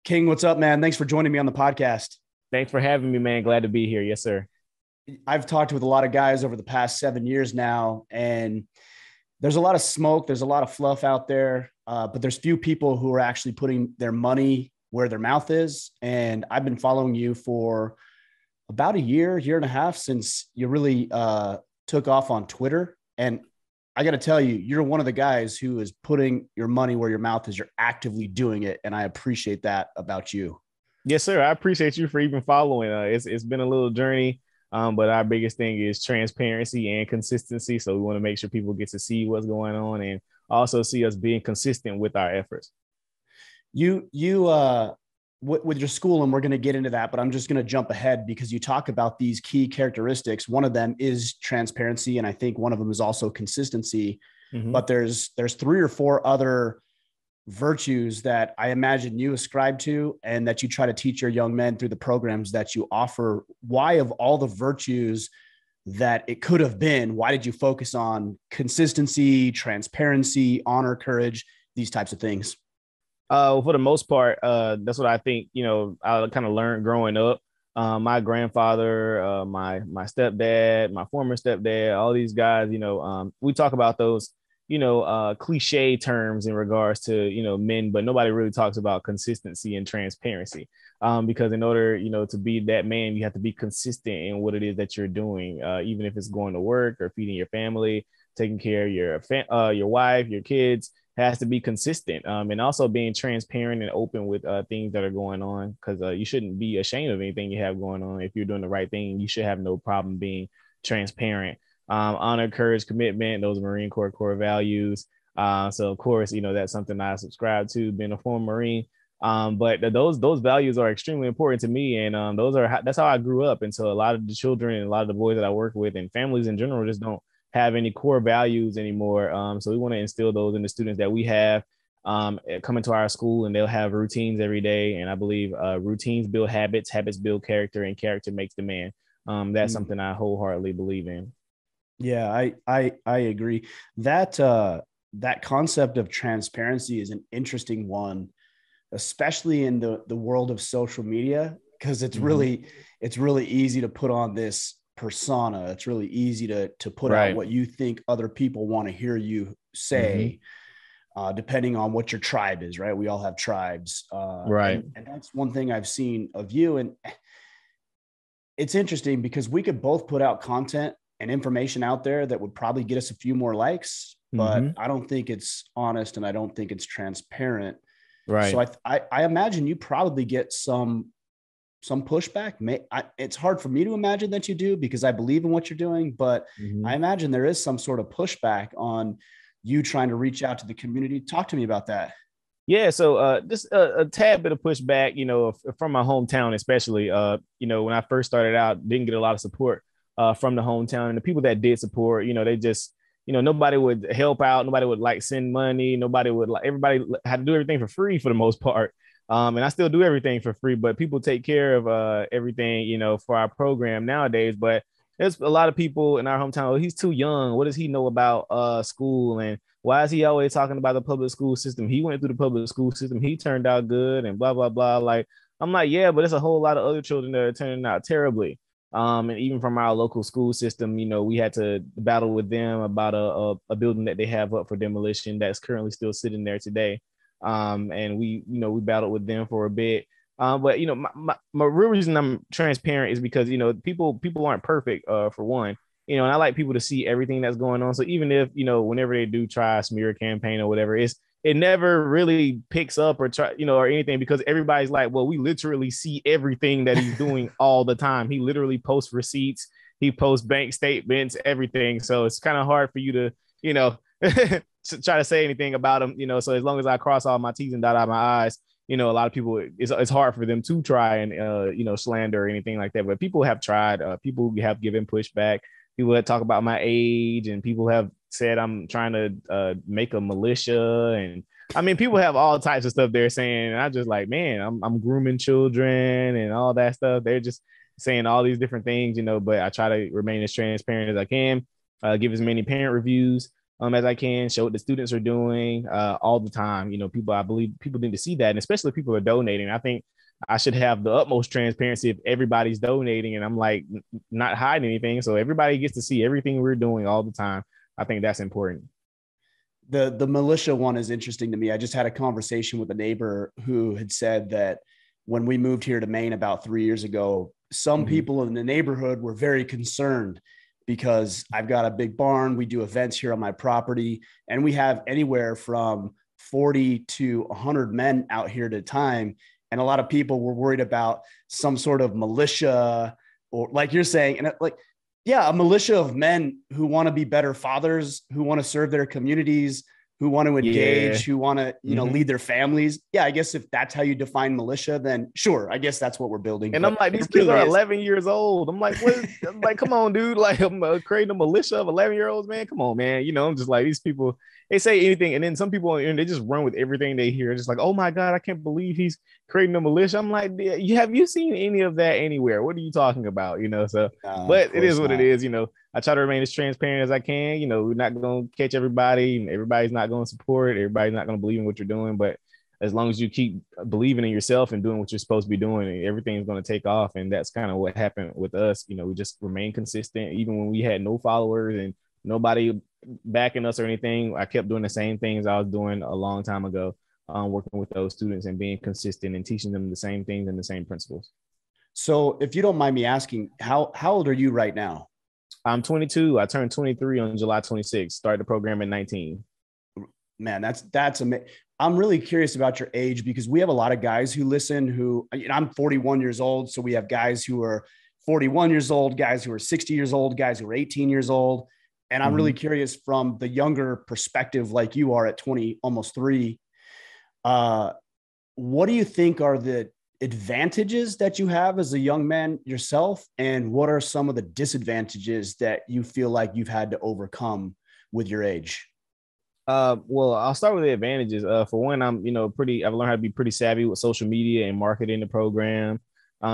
King, what's up, man? Thanks for joining me on the podcast. Thanks for having me, man. Glad to be here. Yes, sir. I've talked with a lot of guys over the past 7 years now, and there's a lot of smoke. There's a lot of fluff out there, but there's few people who are actually putting their money where their mouth is. And I've been following you for about a year and a half since you really took off on Twitter. And I got to tell you, you're one of the guys who is putting your money where your mouth is. You're actively doing it. And I appreciate that about you. Yes, sir. I appreciate you for even following. It's been a little journey, but our biggest thing is transparency and consistency. So we want to make sure people get to see what's going on and also see us being consistent with our efforts. With your school, and we're going to get into that, but I'm just going to jump ahead because you talk about these key characteristics. One of them is transparency, and I think one of them is also consistency. Mhm. But there's three or four other virtues that I imagine you ascribe to and that you try to teach your young men through the programs that you offer. Why, of all the virtues that it could have been, why did you focus on consistency, transparency, honor, courage, these types of things? For the most part, that's what I think. I kind of learned growing up. My grandfather, my stepdad, my former stepdad, all these guys. We talk about those, cliche terms in regards to men, but nobody really talks about consistency and transparency. Because in order, to be that man, you have to be consistent in what it is that you're doing, even if it's going to work or feeding your family, taking care of your wife, your kids has to be consistent, and also being transparent and open with things that are going on, because you shouldn't be ashamed of anything you have going on. If you're doing the right thing, you should have no problem being transparent. Honor, courage, commitment, those Marine Corps core values. So of course, that's something I subscribe to, being a former Marine. But those values are extremely important to me, and that's how I grew up. And so a lot of the children and a lot of the boys that I work with and families in general just don't have any core values anymore. So we want to instill those in the students that we have coming to our school, and they'll have routines every day. And I believe routines build habits, habits build character, and character makes the man. That's Mm. something I wholeheartedly believe in. Yeah, I agree. That concept of transparency is an interesting one, especially in the world of social media, because Mhm. it's really easy to put on this persona. It's really easy to put out Right. what you think other people want to hear you Mhm. say, depending on what your tribe is, right? We all have tribes, Right. and that's one thing I've seen of you. And it's interesting because we could both put out content and information out there that would probably get us a few more likes, but Mhm. I don't think it's honest and I don't think it's transparent. So Right. I imagine you probably get some pushback. It's hard for me to imagine that you do because I believe in what you're doing, but I Mhm. imagine there is some sort of pushback on you trying to reach out to the community. Talk to me about that. Yeah, so just a tad bit of pushback, from my hometown, especially. When I first started out, didn't get a lot of support from the hometown, and the people that did support, they just, nobody would help out, nobody would like send money, nobody would like, everybody had to do everything for free for the most part. And I still do everything for free, but people take care of everything, for our program nowadays. But there's a lot of people in our hometown. Oh, he's too young. What does he know about school? And why is he always talking about the public school system? He went through the public school system. He turned out good and blah, blah, blah. Like, I'm like, yeah, but there's a whole lot of other children that are turning out terribly. And even from our local school system, we had to battle with them about a building that they have up for demolition that's currently still sitting there today. And we battled with them for a bit. But my real reason I'm transparent is because people aren't perfect, for one, and I like people to see everything that's going on. So even if, whenever they do try a smear campaign or whatever, it never really picks up or try, or anything, because everybody's like, well, we literally see everything that he's doing all the time. He literally posts receipts, he posts bank statements, everything. So it's kind of hard for you to, to try to say anything about him, so as long as I cross all my T's and dot out my I's, a lot of people, it's hard for them to try and, slander or anything like that. But people have tried, people have given pushback. People that talk about my age, and people have said I'm trying to make a militia, and I mean, people have all types of stuff they're saying. And I just like, man, I'm grooming children and all that stuff. They're just saying all these different things, but I try to remain as transparent as I can, give as many parent reviews, as I can, show what the students are doing all the time. You know, I believe people need to see that, and especially people who are donating. I think I should have the utmost transparency if everybody's donating, and I'm like not hiding anything, so everybody gets to see everything we're doing all the time. I think that's important. The militia one is interesting to me. I just had a conversation with a neighbor who had said that when we moved here to Maine about 3 years ago, some people in the neighborhood were very concerned because I've got a big barn. We do events here on my property, and we have anywhere from 40 to 100 men out here at a time. And a lot of people were worried about some sort of militia, or like you're saying, and like, yeah, a militia of men who want to be better fathers, who want to serve their communities, who want to engage, who want to, lead their families. Yeah, I guess if that's how you define militia, then sure, I guess that's what we're building. And I'm like, these kids are 11 years old. I'm like, what? I'm like, come on, dude. Like, I'm creating a militia of 11-year-olds, man. Come on, man. You know, I'm just like, these people, they say anything. And then some people, and they just run with everything they hear. Just like, oh my God, I can't believe he's creating a militia. I'm like, have you seen any of that anywhere? What are you talking about? You know, so, but it is what it is. You know, I try to remain as transparent as I can. You know, we're not going to catch everybody. Everybody's not going to support. Everybody's not going to believe in what you're doing. But as long as you keep believing in yourself and doing what you're supposed to be doing, everything's going to take off. And that's kind of what happened with us. You know, we just remained consistent, even when we had no followers and nobody backing us or anything. I kept doing the same things I was doing a long time ago, working with those students and being consistent and teaching them the same things and the same principles. So if you don't mind me asking, how old are you right now? I'm 22. I turned 23 on July 26th, started the program at 19. Man, that's amazing. I'm really curious about your age because we have a lot of guys who listen who, I'm 41 years old. So we have guys who are 41 years old, guys who are 60 years old, guys who are 18 years old. And I'm really curious from the younger perspective, like you are at 20, almost 3. What do you think are the advantages that you have as a young man yourself? And what are some of the disadvantages that you feel like you've had to overcome with your age? Well, I'll start with the advantages. For one, I've learned how to be pretty savvy with social media and marketing the program.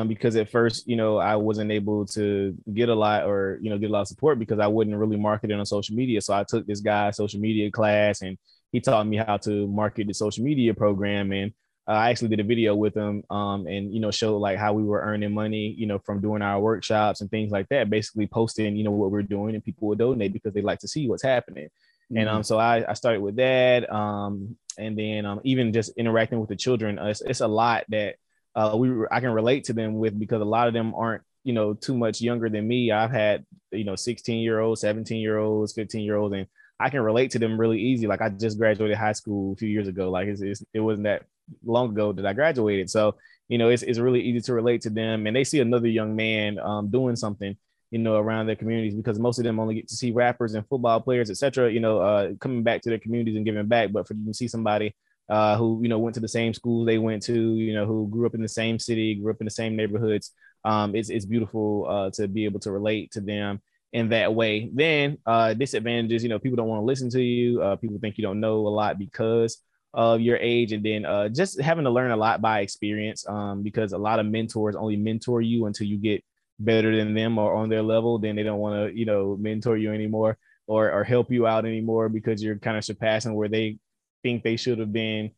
Because at first, I wasn't able to get a lot of support because I wasn't really marketing on social media. So I took this guy's social media class and he taught me how to market the social media program. And I actually did a video with him and showed like how we were earning money, from doing our workshops and things like that, basically posting, what we're doing, and people would donate because they like to see what's happening. And so I started with that. And then even just interacting with the children, it's a lot that I can relate to them with, because a lot of them aren't, too much younger than me. I've had, 16-year-olds, 17-year-olds, 15-year-olds, and I can relate to them really easy. Like I just graduated high school a few years ago. Like it wasn't that long ago that I graduated. So, it's really easy to relate to them, and they see another young man doing something, around their communities, because most of them only get to see rappers and football players, etc., coming back to their communities and giving back. But for them to see somebody who, went to the same schools they went to, who grew up in the same city, grew up in the same neighborhoods, it's beautiful to be able to relate to them in that way. Then disadvantages, people don't want to listen to you. People think you don't know a lot because of your age. And then just having to learn a lot by experience, because a lot of mentors only mentor you until you get better than them or on their level. Then they don't want to, mentor you anymore or help you out anymore, because you're kind of surpassing where they think they should have been,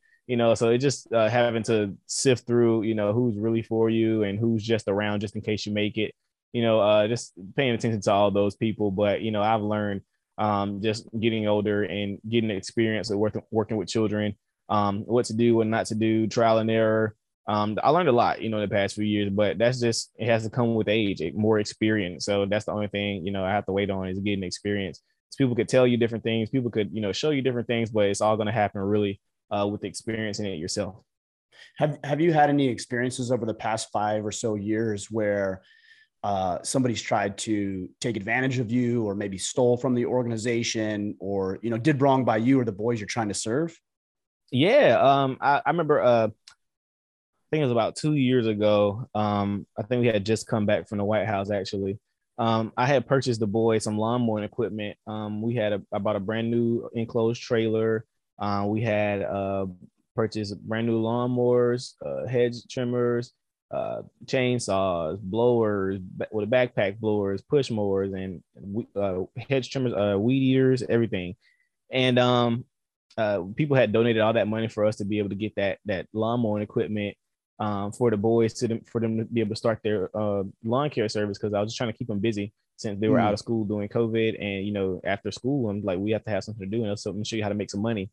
so it just having to sift through, who's really for you and who's just around just in case you make it, just paying attention to all those people. But, I've learned just getting older and getting the experience of working with children, what to do, what not to do, trial and error. I learned a lot, in the past few years, but that's just, it has to come with age, more experience. So that's the only thing, I have to wait on, is getting experience. So people could tell you different things. People could, show you different things, but it's all going to happen really with experiencing it yourself. Have you had any experiences over the past 5 or so years where somebody's tried to take advantage of you, or maybe stole from the organization, or, did wrong by you or the boys you're trying to serve? Yeah. I remember, I think it was about 2 years ago. I think we had just come back from the White House, actually. I had purchased the boys some lawnmowing equipment. I bought a brand new enclosed trailer. We had purchased brand new lawnmowers, hedge trimmers, chainsaws, blowers with a backpack blowers, push mowers, and hedge trimmers, weed eaters, everything. And people had donated all that money for us to be able to get that lawn mowing equipment for the boys for them to be able to start their lawn care service, because I was just trying to keep them busy since they were out Mm. of school during COVID. And after school, I'm like, we have to have something to do, and so I'm gonna show you how to make some money.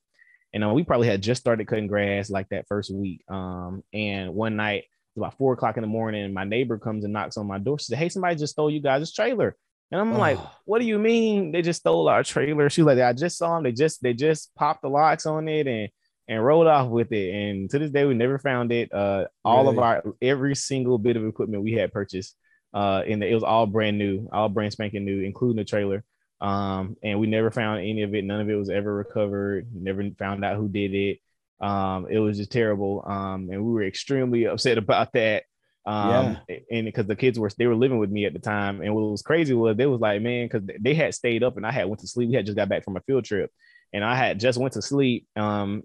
And we probably had just started cutting grass like that first week. And one night, it's about 4 o'clock in the morning, and my neighbor comes and knocks on my door. She said, "Hey, somebody just stole you guys' trailer." And I'm like, Oh, "What do you mean they just stole our trailer?" She's like, "I just saw them. They just popped the locks on it and rolled off with it." And to this day, we never found it. All of really? our every single bit of equipment we had purchased, it was all brand new, all brand spanking new, including the trailer. And we never found any of it. None of it was ever recovered. Never found out who did it. It was just terrible. And we were extremely upset about that. Yeah. And because the kids were living with me at the time. And what was crazy was they was like, man, because they had stayed up and I had went to sleep. We had just got back from a field trip. And I had just went to sleep. And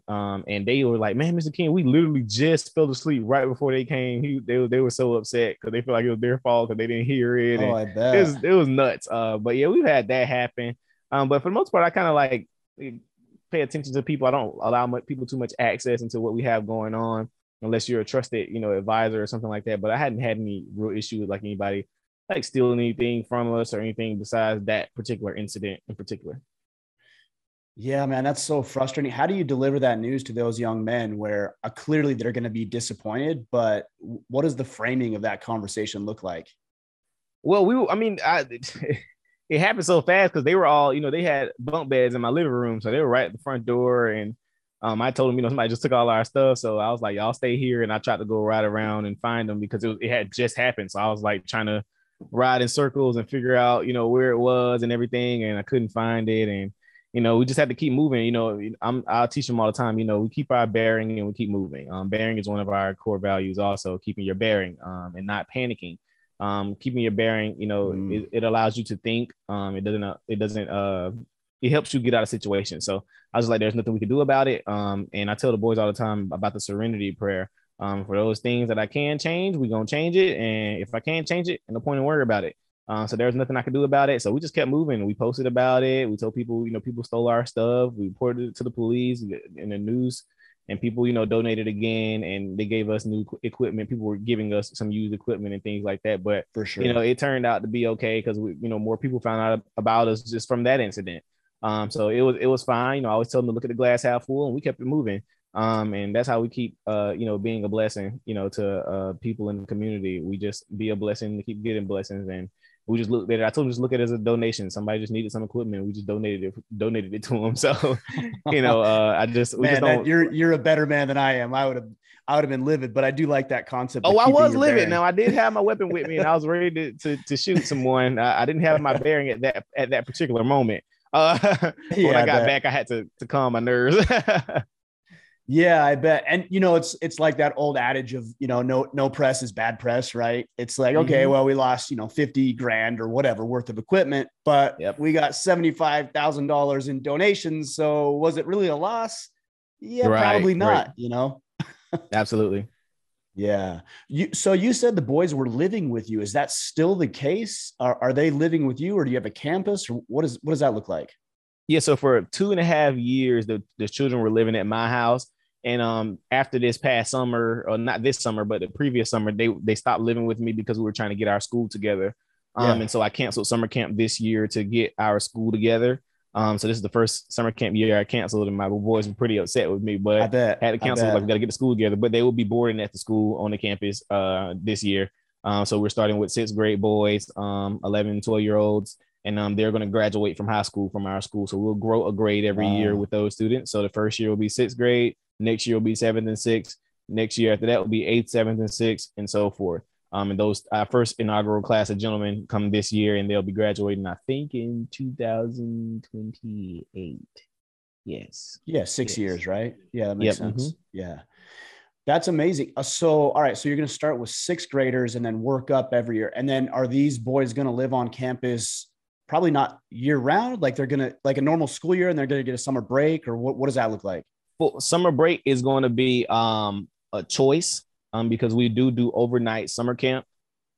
they were like, "Man, Mr. King, we literally just fell asleep right before they came." They were so upset because they feel like it was their fault because they didn't hear it, Oh, and I it bet. was it was nuts. But yeah, we've had that happen. But for the most part, I kind of like pay attention to people. I don't allow people too much access into what we have going on unless you're a trusted, advisor or something like that. But I hadn't had any real issue with like anybody like stealing anything from us or anything besides that particular incident in particular. Yeah, man, that's so frustrating. How do you deliver that news to those young men where clearly they're going to be disappointed, but what does the framing of that conversation look like? Well, it happened so fast because they were all, they had bunk beds in my living room, so they were right at the front door. And I told them, somebody just took all our stuff, so I was like, "Y'all stay here," and I tried to go right around and find them because it had just happened. So I was like trying to ride in circles and figure out, where it was and everything, and I couldn't find it. And we just had to keep moving. I'll teach them all the time. We keep our bearing and we keep moving. Bearing is one of our core values, also keeping your bearing and not panicking. Keeping your bearing, Mm, it allows you to think. It helps you get out of situations. So I was like, there's nothing we can do about it. And I tell the boys all the time about the serenity prayer. For those things that I can change, we're gonna change it. And if I can't change it, no point in worry about it. So there's nothing I could do about it. So we just kept moving. We posted about it. We told people, people stole our stuff. We reported it to the police in the news, and people, donated again, and they gave us new equipment. People were giving us some used equipment and things like that. But for sure. it turned out to be okay because we, more people found out about us just from that incident. So it was fine. I always tell them to look at the glass half full, and we kept it moving. And that's how we keep, being a blessing, to people in the community. We just be a blessing to keep getting blessings, and we just looked at it. I told them just look at it as a donation. Somebody just needed some equipment. We just donated it to them. So, we just Man, that don't. you're a better man than I am. I would have been livid, but I do like that concept Oh, of I keeping was your livid. bearing. Now I did have my weapon with me, and I was ready to shoot someone. I didn't have my bearing at that particular moment. When Yeah, I I got bet. back, I had to calm my nerves. Yeah, I bet. And it's like that old adage of, no press is bad press, right? It's like, okay, Mm-hmm. well, we lost, 50 grand or whatever worth of equipment, but Yep. we got $75,000 in donations. So was it really a loss? Yeah, Right. probably Right. not. Absolutely. Yeah. So you said the boys were living with you. Is that still the case? Are they living with you, or do you have a campus, or what does that look like? Yeah, so for 2.5 years, the children were living at my house. And after this past summer, or not this summer, but the previous summer, they stopped living with me because we were trying to get our school together. Yeah. And so I canceled summer camp this year to get our school together. So this is the first summer camp year I canceled, and my boys were pretty upset with me, I but bet. had to I cancel. Like, we bet. got to get the school together. But they will be boarding at the school on the campus this year. So we're starting with sixth grade boys, 11, 12-year olds, and they're going to graduate from high school from our school. So we'll grow a grade every year Wow. with those students. So the first year will be sixth grade, next year will be seventh and sixth, next year after that will be eighth, seventh, and sixth, and so forth. And those our first inaugural class of gentlemen come this year, and they'll be graduating, I think, in 2028. Yes, Yeah, 6 years, yes, right? Yeah, that makes yep. Mm-hmm. sense. Yeah. That's amazing. So, all right. So you're going to start with sixth graders and then work up every year. And then are these boys going to live on campus? Probably not year round. Like they're going to like a normal school year and they're going to get a summer break, or what does that look like? For summer break is going to be a choice because we do overnight summer camp.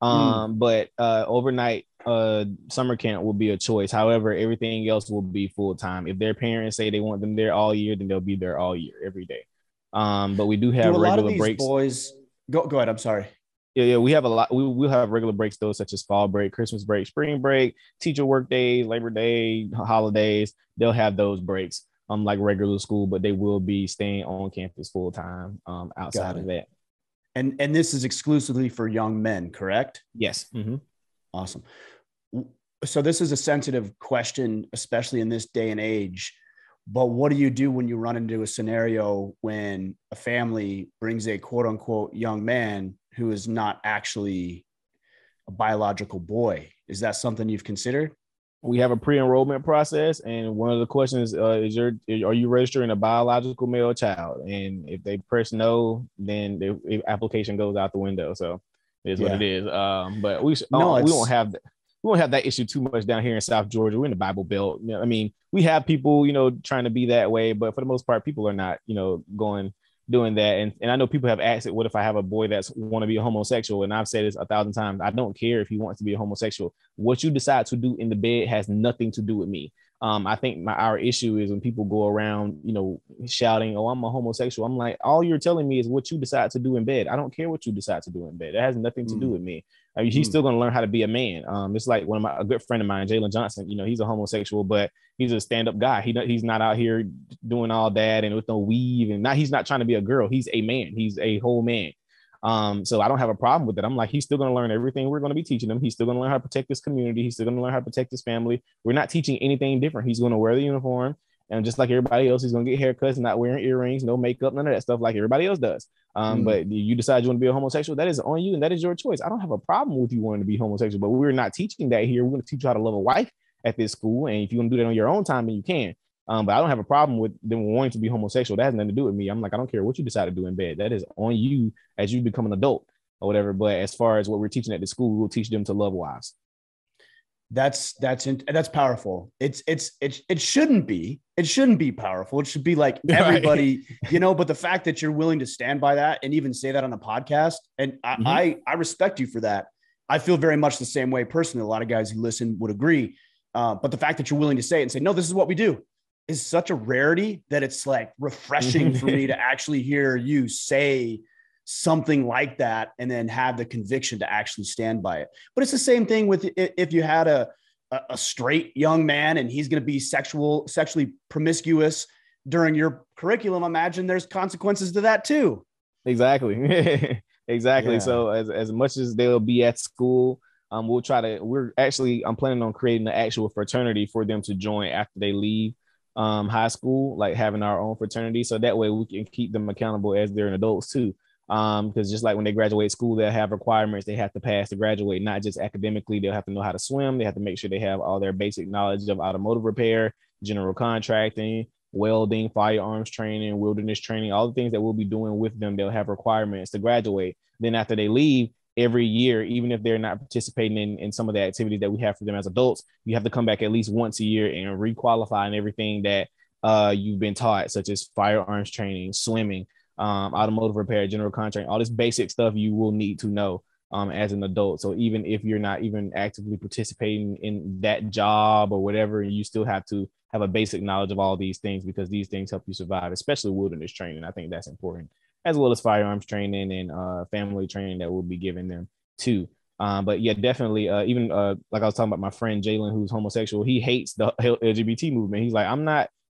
Mm, But overnight summer camp will be a choice. However, everything else will be full time. If their parents say they want them there all year, then they'll be there all year, every day. But we do Do have a lot of regular these breaks. boys go ahead? I'm sorry. Yeah, we have a lot. We'll have regular breaks though, such as fall break, Christmas break, spring break, teacher work days, Labor Day, holidays. They'll have those breaks, like regular school, but they will be staying on campus full time. Outside Got of it. that, And this is exclusively for young men, correct? yes. Awesome. So this is a sensitive question, especially in this day and age. But what do you do when you run into a scenario when a family brings a quote unquote young man who is not actually a biological boy? Is that something you've considered? We have a pre-enrollment process, and one of the questions are you registering a biological male child? And if they press no, then the application goes out the window. So it is what it Yeah. is. But we No, we won't it's have we won't have that issue too much down here in South Georgia. We're in the Bible Belt. I mean, we have people trying to be that way, but for the most part, people are not going doing that. And I know people have asked it, what if I have a boy that's want to be a homosexual? And I've said this 1,000 times. I don't care if he wants to be a homosexual. What you decide to do in the bed has nothing to do with me. I think our issue is when people go around, shouting, "Oh, I'm a homosexual." I'm like, all you're telling me is what you decide to do in bed. I don't care what you decide to do in bed. It has nothing to do with me. I mean, he's still going to learn how to be a man. It's like a good friend of mine, Jalen Johnson. He's a homosexual, but he's a stand-up guy. He's not out here doing all that and with no weave, and he's not trying to be a girl. He's a man. He's a whole man. So I don't have a problem with it. I'm like, he's still going to learn everything we're going to be teaching him. He's still going to learn how to protect his community. He's still going to learn how to protect his family. We're not teaching anything different. He's going to wear the uniform. And just like everybody else, he's going to get haircuts, not wearing earrings, no makeup, none of that stuff like everybody else does. But you decide you want to be a homosexual, that is on you, and that is your choice. I don't have a problem with you wanting to be homosexual, but we're not teaching that here. We're going to teach you how to love a wife at this school. And if you want to do that on your own time, then you can. But I don't have a problem with them wanting to be homosexual. That has nothing to do with me. I'm like, I don't care what you decide to do in bed. That is on you as you become an adult or whatever. But as far as what we're teaching at the school, we'll teach them to love wives. That's powerful. It shouldn't be powerful. It should be like everybody, right. But the fact that you're willing to stand by that and even say that on a podcast, and I respect you for that. I feel very much the same way personally. A lot of guys who listen would agree. But the fact that you're willing to say it and say, no, this is what we do, is such a rarity that it's like refreshing for me to actually hear you say something like that and then have the conviction to actually stand by it. But it's the same thing with if you had a straight young man and he's going to be sexually promiscuous during your curriculum. Imagine there's consequences to that too. Exactly. Exactly. Yeah. So as much as they'll be at school, I'm planning on creating an actual fraternity for them to join after they leave high school, like having our own fraternity. So that way we can keep them accountable as they're an adults too. Because just like when they graduate school, they'll have requirements they have to pass to graduate, not just academically. They'll have to know how to swim. They have to make sure they have all their basic knowledge of automotive repair, general contracting, welding, firearms training, wilderness training, all the things that we'll be doing with them. They'll have requirements to graduate. Then after they leave, every year, even if they're not participating in some of the activities that we have for them as adults, you have to come back at least once a year and requalify in everything that you've been taught, such as firearms training, swimming, automotive repair, general contracting, all this basic stuff you will need to know as an adult. So even if you're not even actively participating in that job or whatever, you still have to have a basic knowledge of all these things, because these things help you survive, especially wilderness training. I think that's important, as well as firearms training and family training that we'll be giving them too. But yeah, definitely, even like I was talking about my friend Jalen, who's homosexual, he hates the LGBT movement. He's like,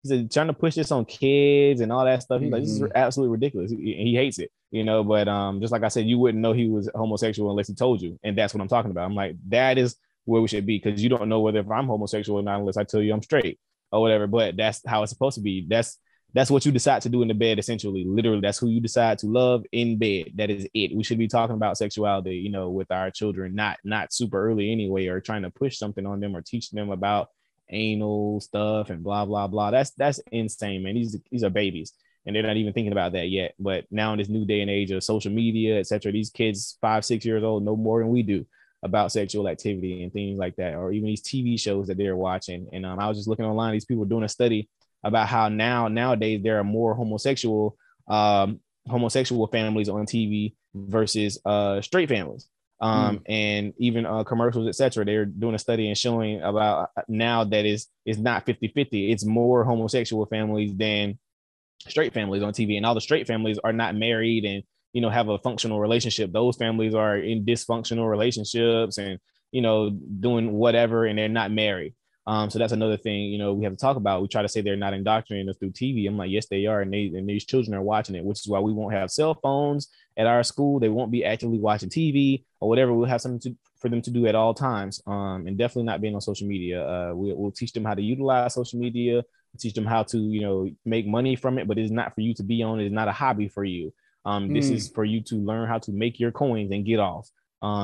he said, trying to push this on kids and all that stuff. He's like, this is absolutely ridiculous. He hates it, but just like I said, you wouldn't know he was homosexual unless he told you. And that's what I'm talking about. I'm like, that is where we should be, because you don't know whether if I'm homosexual or not unless I tell you I'm straight or whatever. But that's how it's supposed to be. That's what you decide to do in the bed, essentially. Literally, that's who you decide to love in bed. That is it. We should be talking about sexuality, with our children, not super early anyway, or trying to push something on them or teach them about anal stuff and blah, blah, blah. That's insane, man. These are babies, and they're not even thinking about that yet. But now in this new day and age of social media, etc., these kids 5-6 years old know more than we do about sexual activity and things like that, or even these TV shows that they're watching. And I was just looking online, these people doing a study about how nowadays there are more homosexual families on TV versus straight families. And even commercials, etc. They're doing a study and showing about now that is not 50-50. It's more homosexual families than straight families on TV, and all the straight families are not married and have a functional relationship. Those families are in dysfunctional relationships and doing whatever, and they're not married. So that's another thing we have to talk about. We try to say they're not indoctrinating us through TV. I'm like, yes, they are, and these children are watching it, which is why we won't have cell phones at our school. They won't be actively watching TV or whatever. We'll have something for them to do at all times, and definitely not being on social media. We'll teach them how to utilize social media, teach them how to make money from it, but it's not for you to be on. It's not a hobby for you. This is for you to learn how to make your coins and get off.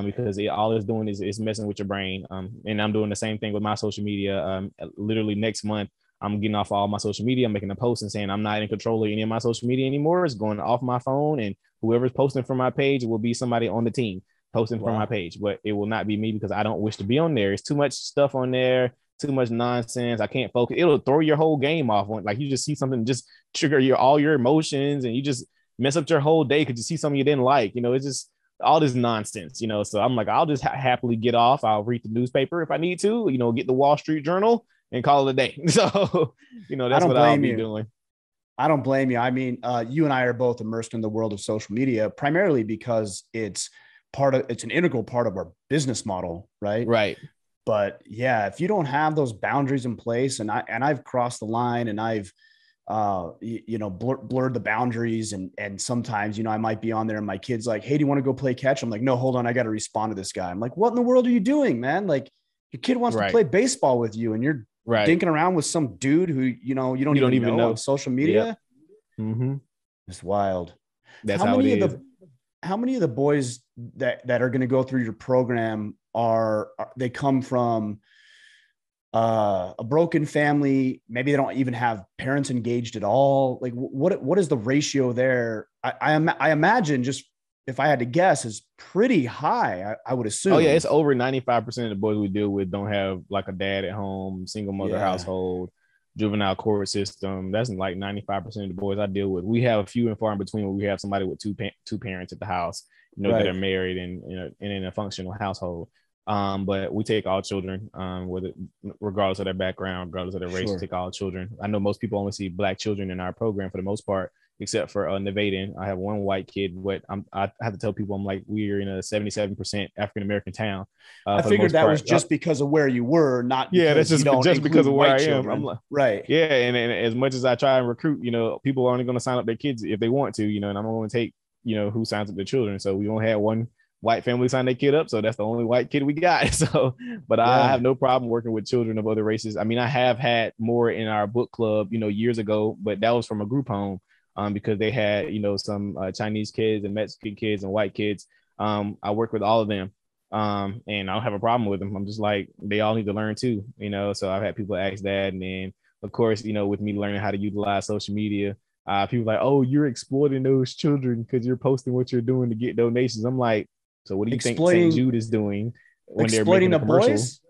Because all it's doing is messing with your brain. And I'm doing the same thing with my social media. Literally next month, I'm getting off all my social media. I'm making a post and saying I'm not in control of any of my social media anymore. It's going off my phone, and whoever's posting from my page will be somebody on the team posting from my page, but it will not be me because I don't wish to be on there. It's too much stuff on there, too much nonsense. I can't focus. It'll throw your whole game off. Like you just see something, just trigger all your emotions, and you just mess up your whole day because you see something you didn't like. It's just all this nonsense, So I'm like, I'll just happily get off. I'll read the newspaper if I need to, get the Wall Street Journal and call it a day. So, that's what I'll be doing. I don't blame you. I mean, you and I are both immersed in the world of social media, primarily because it's an integral part of our business model, right? Right. But yeah, if you don't have those boundaries in place, and I've crossed the line, and I've blurred the boundaries, and sometimes I might be on there and my kid's like, hey, do you want to go play catch? I'm like, no, hold on, I got to respond to this guy. I'm like, what in the world are you doing, man? Like, your kid wants to play baseball with you, and you're dinking around with some dude who you don't even know on social media. Yep. Mm-hmm. It's wild. That's how many of the boys that are going to go through your program are they come from a broken family? Maybe they don't even have parents engaged at all. Like, what is the ratio there? I imagine, just if I had to guess, is pretty high. I would assume. Oh yeah, it's over 95% of the boys we deal with don't have like a dad at home, single mother household, juvenile court system. That's like 95% of the boys I deal with. We have a few and far in between where we have somebody with two parents at the house, that are married and in a functional household. But we take all children, regardless of their background, regardless of their race. We take all children. I know most people only see Black children in our program for the most part, except for Nevada. I have one white kid, but I have to tell people, I'm like, we're in a 77% African American town. I figured that was just because of where you were, not that's just because of where I am. I'm like, right. Yeah, and as much as I try and recruit, people are only going to sign up their kids if they want to, and I'm going to take, who signs up their children. So we only had one white family sign their kid up, so that's the only white kid we got. So, but I have no problem working with children of other races. I mean, I have had more in our book club, years ago, but that was from a group home, because they had, some Chinese kids and Mexican kids and white kids. I work with all of them, and I don't have a problem with them. I'm just like, they all need to learn too, So I've had people ask that, and then of course, with me learning how to utilize social media. People like, oh, you're exploiting those children because you're posting what you're doing to get donations. I'm like, so what do you think St. Jude is doing when they're making a commercial? Boys?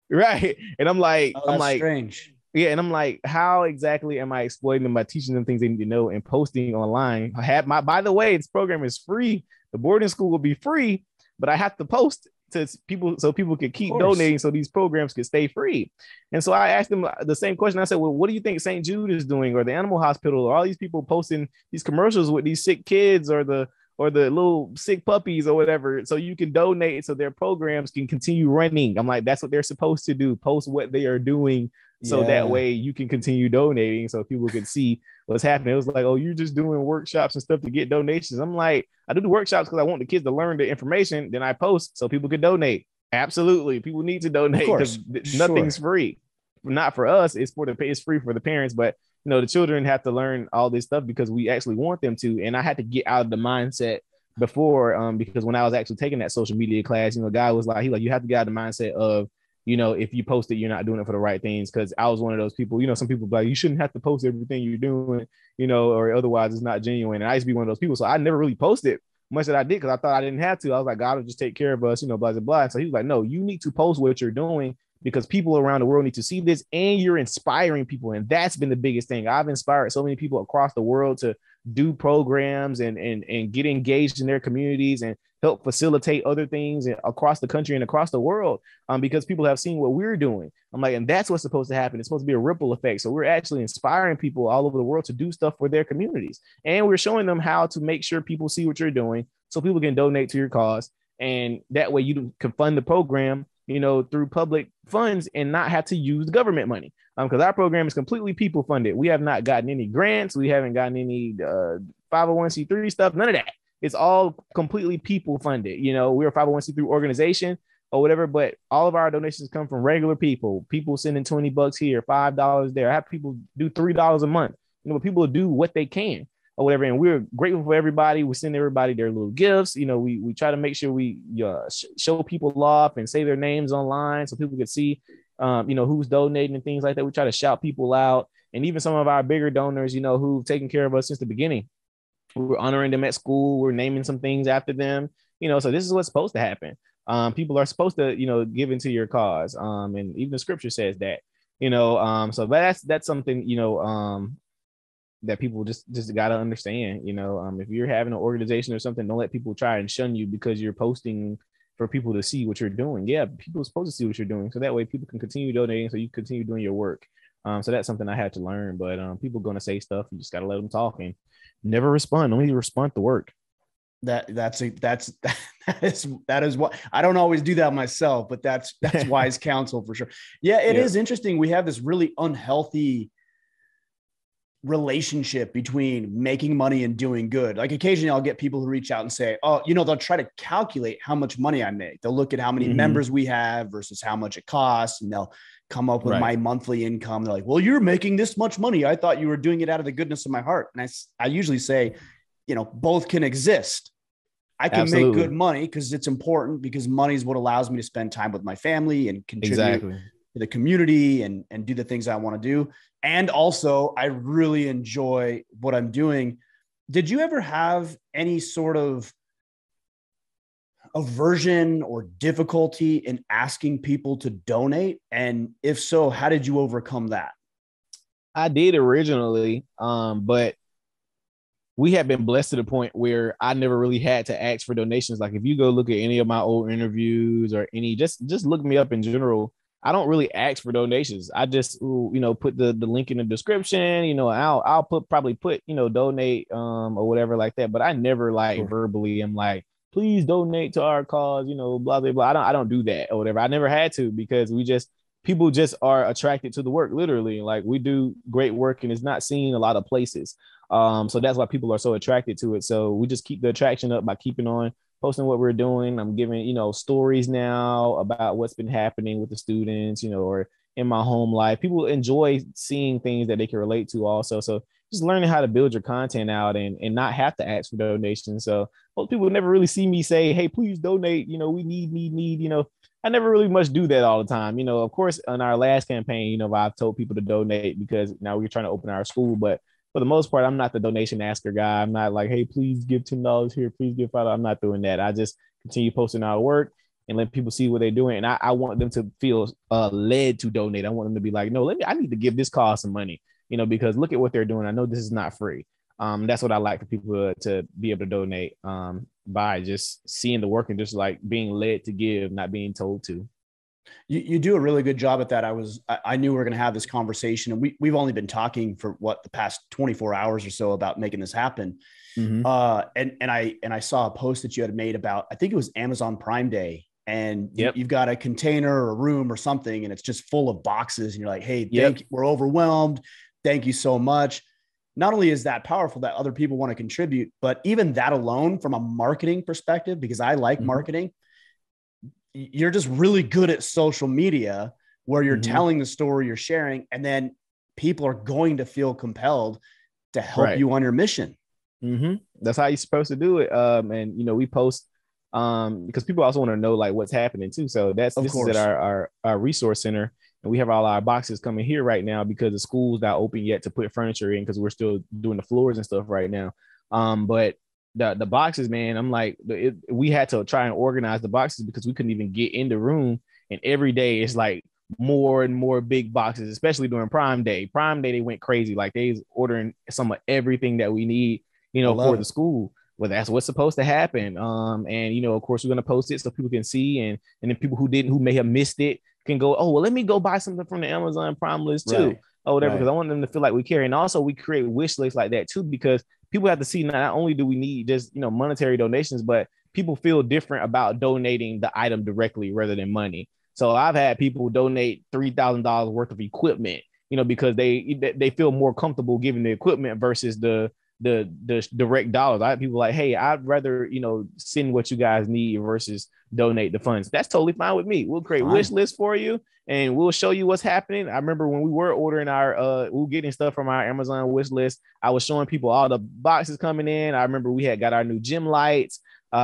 Right. And I'm like, strange. Yeah. And I'm like, how exactly am I exploiting them by teaching them things they need to know and posting online? By the way, this program is free. The boarding school will be free, but I have to post to people so people can keep donating so these programs can stay free. And so I asked them the same question. I said, well, what do you think St. Jude is doing, or the animal hospital, or all these people posting these commercials with these sick kids or the little sick puppies or whatever, so you can donate so their programs can continue running? I'm like, that's what they're supposed to do, post what they are doing, so that way you can continue donating so people can see what's happening. It was like, oh, you're just doing workshops and stuff to get donations. I'm like, I do the workshops because I want the kids to learn the information, then I post so people can donate. Absolutely, people need to donate because nothing's free. Not for us, it's free for the parents, but the children have to learn all this stuff because we actually want them to. And I had to get out of the mindset before, because when I was actually taking that social media class, a guy was like, you have to get out of the mindset of, if you post it, you're not doing it for the right things. Because I was one of those people, some people be like, you shouldn't have to post everything you're doing, or otherwise it's not genuine. And I used to be one of those people. So I never really posted much that I did because I thought I didn't have to. I was like, God will just take care of us, blah, blah, blah. And so he was like, no, you need to post what you're doing, because people around the world need to see this, and you're inspiring people. And that's been the biggest thing. I've inspired so many people across the world to do programs and get engaged in their communities and help facilitate other things across the country and across the world, because people have seen what we're doing. I'm like, and that's what's supposed to happen. It's supposed to be a ripple effect. So we're actually inspiring people all over the world to do stuff for their communities. And we're showing them how to make sure people see what you're doing so people can donate to your cause. And that way you can fund the program, through public funds and not have to use government money. Because our program is completely people funded. We have not gotten any grants. We haven't gotten any 501c3 stuff. None of that. It's all completely people funded. We're a 501c3 organization or whatever, but all of our donations come from regular people sending $20 here, $5 there. I have people do $3 a month. People do what they can or whatever. And we're grateful for everybody. We send everybody their little gifts. We try to make sure we show people off and say their names online so people can see, who's donating and things like that. We try to shout people out. And even some of our bigger donors, who've taken care of us since the beginning, we're honoring them at school. We're naming some things after them, so this is what's supposed to happen. People are supposed to, give into your cause. And even the scripture says that, so that's something, that people just got to understand, if you're having an organization or something, don't let people try and shun you because you're posting for people to see what you're doing. Yeah, people are supposed to see what you're doing. So that way people can continue donating so you continue doing your work. So that's something I had to learn, but people are going to say stuff. You just got to let them talk and never respond. Only respond to work. That is what I don't always do that myself, but that's wise counsel for sure. Yeah, it is interesting. We have this really unhealthy relationship between making money and doing good. Like occasionally I'll get people who reach out and say, oh, they'll try to calculate how much money I make. They'll look at how many members we have versus how much it costs. And they'll come up with my monthly income. They're like, well, you're making this much money. I thought you were doing it out of the goodness of my heart. And I usually say, both can exist. I can make good money because it's important, because money is what allows me to spend time with my family and contribute to the community and do the things I want to do. And also I really enjoy what I'm doing. Did you ever have any sort of aversion or difficulty in asking people to donate? And if so, how did you overcome that? I did originally, but we have been blessed to the point where I never really had to ask for donations. Like if you go look at any of my old interviews or just look me up in general, I don't really ask for donations. I just, put the link in the description, I'll probably put, donate, or whatever like that. But I never verbally am like, please donate to our cause, blah, blah, blah. I don't do that or whatever. I never had to, because people just are attracted to the work. Literally. Like we do great work and it's not seen a lot of places. So that's why people are so attracted to it. So we just keep the attraction up by keeping on posting what we're doing. I'm giving, stories now about what's been happening with the students, or in my home life. People enjoy seeing things that they can relate to also. So just learning how to build your content out and not have to ask for donations. So most people never really see me say, hey, please donate. We need, I never really much do that all the time. Of course, on our last campaign, I've told people to donate because now we're trying to open our school, but for the most part, I'm not the donation asker guy. I'm not like, hey, please give $10 here, please give $5. I'm not doing that. I just continue posting our work and let people see what they're doing. And I want them to feel led to donate. I want them to be like, no, I need to give this cause some money, because look at what they're doing. I know this is not free. That's what I like for people to be able to donate by just seeing the work and just like being led to give, not being told to. You do a really good job at that. I knew we were going to have this conversation, and we've only been talking for the past 24 hours or so about making this happen. And I saw a post that you had made about, I think it was Amazon Prime Day, and you've got a container or a room or something, and it's just full of boxes. And you're like, hey, we're overwhelmed. Thank you so much. Not only is that powerful that other people want to contribute, but even that alone from a marketing perspective, because I like marketing, you're just really good at social media where you're telling the story, you're sharing, and then people are going to feel compelled to help you on your mission. That's how you're supposed to do it. And we post because people also want to know like what's happening too. So this is at our resource center, and we have all our boxes coming here right now because the school's not open yet to put furniture in because we're still doing the floors and stuff right now. But the boxes, man, I'm like, we had to try and organize the boxes because we couldn't even get in the room. And every day it's like more and more big boxes, especially during Prime Day. Prime Day, they went crazy. Like they was ordering some of everything that we need. you I know, love for the it. school. Well, that's what's supposed to happen. And you know, of course, we're gonna post it so people can see, and then people who may have missed it can go, oh, well, let me go buy something from the Amazon Prime list too, Right. or whatever, because Right. I want them to feel like we care. And also, we create wish lists like that too, because people have to see not only do we need just, you know, monetary donations, but people feel different about donating the item directly rather than money. So I've had people donate $3,000 worth of equipment, you know, because they feel more comfortable giving the equipment versus the direct dollars. I have people like, hey, I'd rather, you know, send what you guys need versus donate the funds. That's totally fine with me. We'll create wish Fine. lists for you and we'll show you what's happening. I remember when we were ordering we were getting stuff from our Amazon wish list. I was showing people all the boxes coming in. I remember we had got our new gym lights.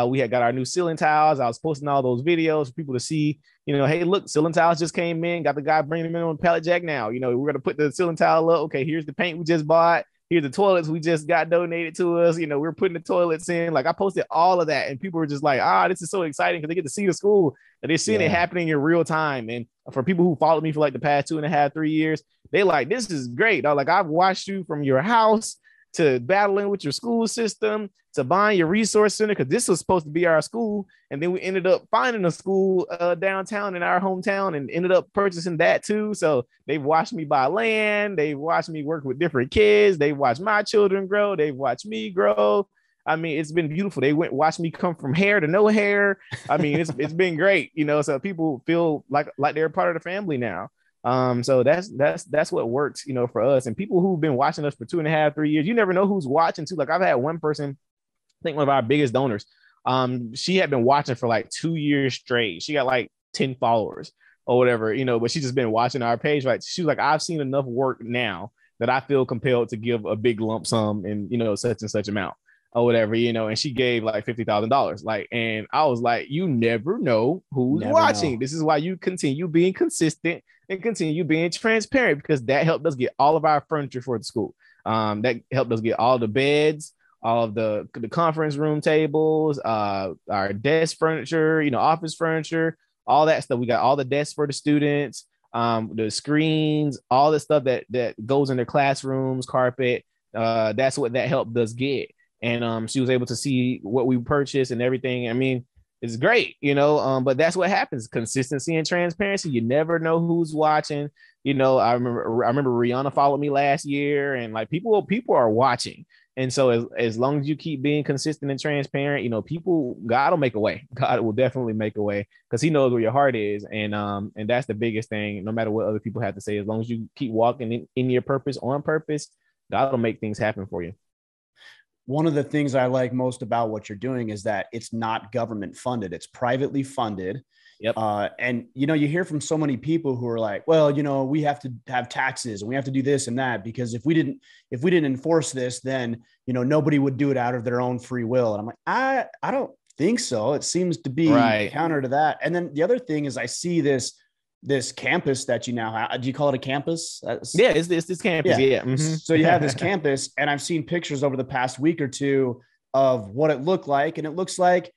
We had got our new ceiling tiles. I was posting all those videos for people to see, you know, hey, look, ceiling tiles just came in. Got the guy bringing them in on pallet jack now. You know, we're going to put the ceiling tile up. Okay, here's the paint we just bought. Here's the toilets we just got donated to us. You know, we're putting the toilets in. Like I posted all of that, and people were just like, this is so exciting because they get to see the school and they're seeing it Yeah. happening in real time. And for people who followed me for like the past 2.5, 3 years, they like, this is great. Like I've watched you from your house to battling with your school system to buying your resource center because this was supposed to be our school, and then we ended up finding a school downtown in our hometown and ended up purchasing that too. So they've watched me buy land, they've watched me work with different kids, they've watched my children grow, they've watched me grow. I mean, it's been beautiful. They went watch me come from hair to no hair. I mean, it's been great, you know. So people feel like they're part of the family now. So that's what works, you know, for us. And people who've been watching us for 2.5, 3 years, you never know who's watching too. Like I've had one person, I think one of our biggest donors, she had been watching for like 2 years straight. She got like 10 followers or whatever, you know, but she just been watching our page. Right. She was like, I've seen enough work now that I feel compelled to give a big lump sum in, you know, such and such amount or whatever, you know, and she gave like $50,000. Like, and I was like, you never know who's Never watching. know. This is why you continue being consistent and continue being transparent, because that helped us get all of our furniture for the school. That helped us get all the beds, all of the conference room tables, our desk furniture, you know, office furniture, all that stuff. We got all the desks for the students, the screens, all the stuff that goes in their classrooms, carpet. That's what that helped us get. And she was able to see what we purchased and everything. I mean, it's great, you know. But that's what happens: consistency and transparency. You never know who's watching. You know, I remember Rihanna followed me last year, and like people are watching. And so as long as you keep being consistent and transparent, you know, God will make a way. God will definitely make a way because he knows where your heart is. And that's the biggest thing, no matter what other people have to say. As long as you keep walking in your purpose, on purpose, God will make things happen for you. One of the things I like most about what you're doing is that it's not government funded, it's privately funded. Yep. And, you know, you hear from so many people who are like, well, you know, we have to have taxes and we have to do this and that, because if we didn't enforce this, then, you know, nobody would do it out of their own free will. And I'm like, I don't think so. It seems to be Right. counter to that. And then the other thing is I see this campus that you now have. Do you call it a campus? Yeah, it's this campus. Yeah. Yeah. So you have this campus, and I've seen pictures over the past week or two of what it looked like. And it looks like,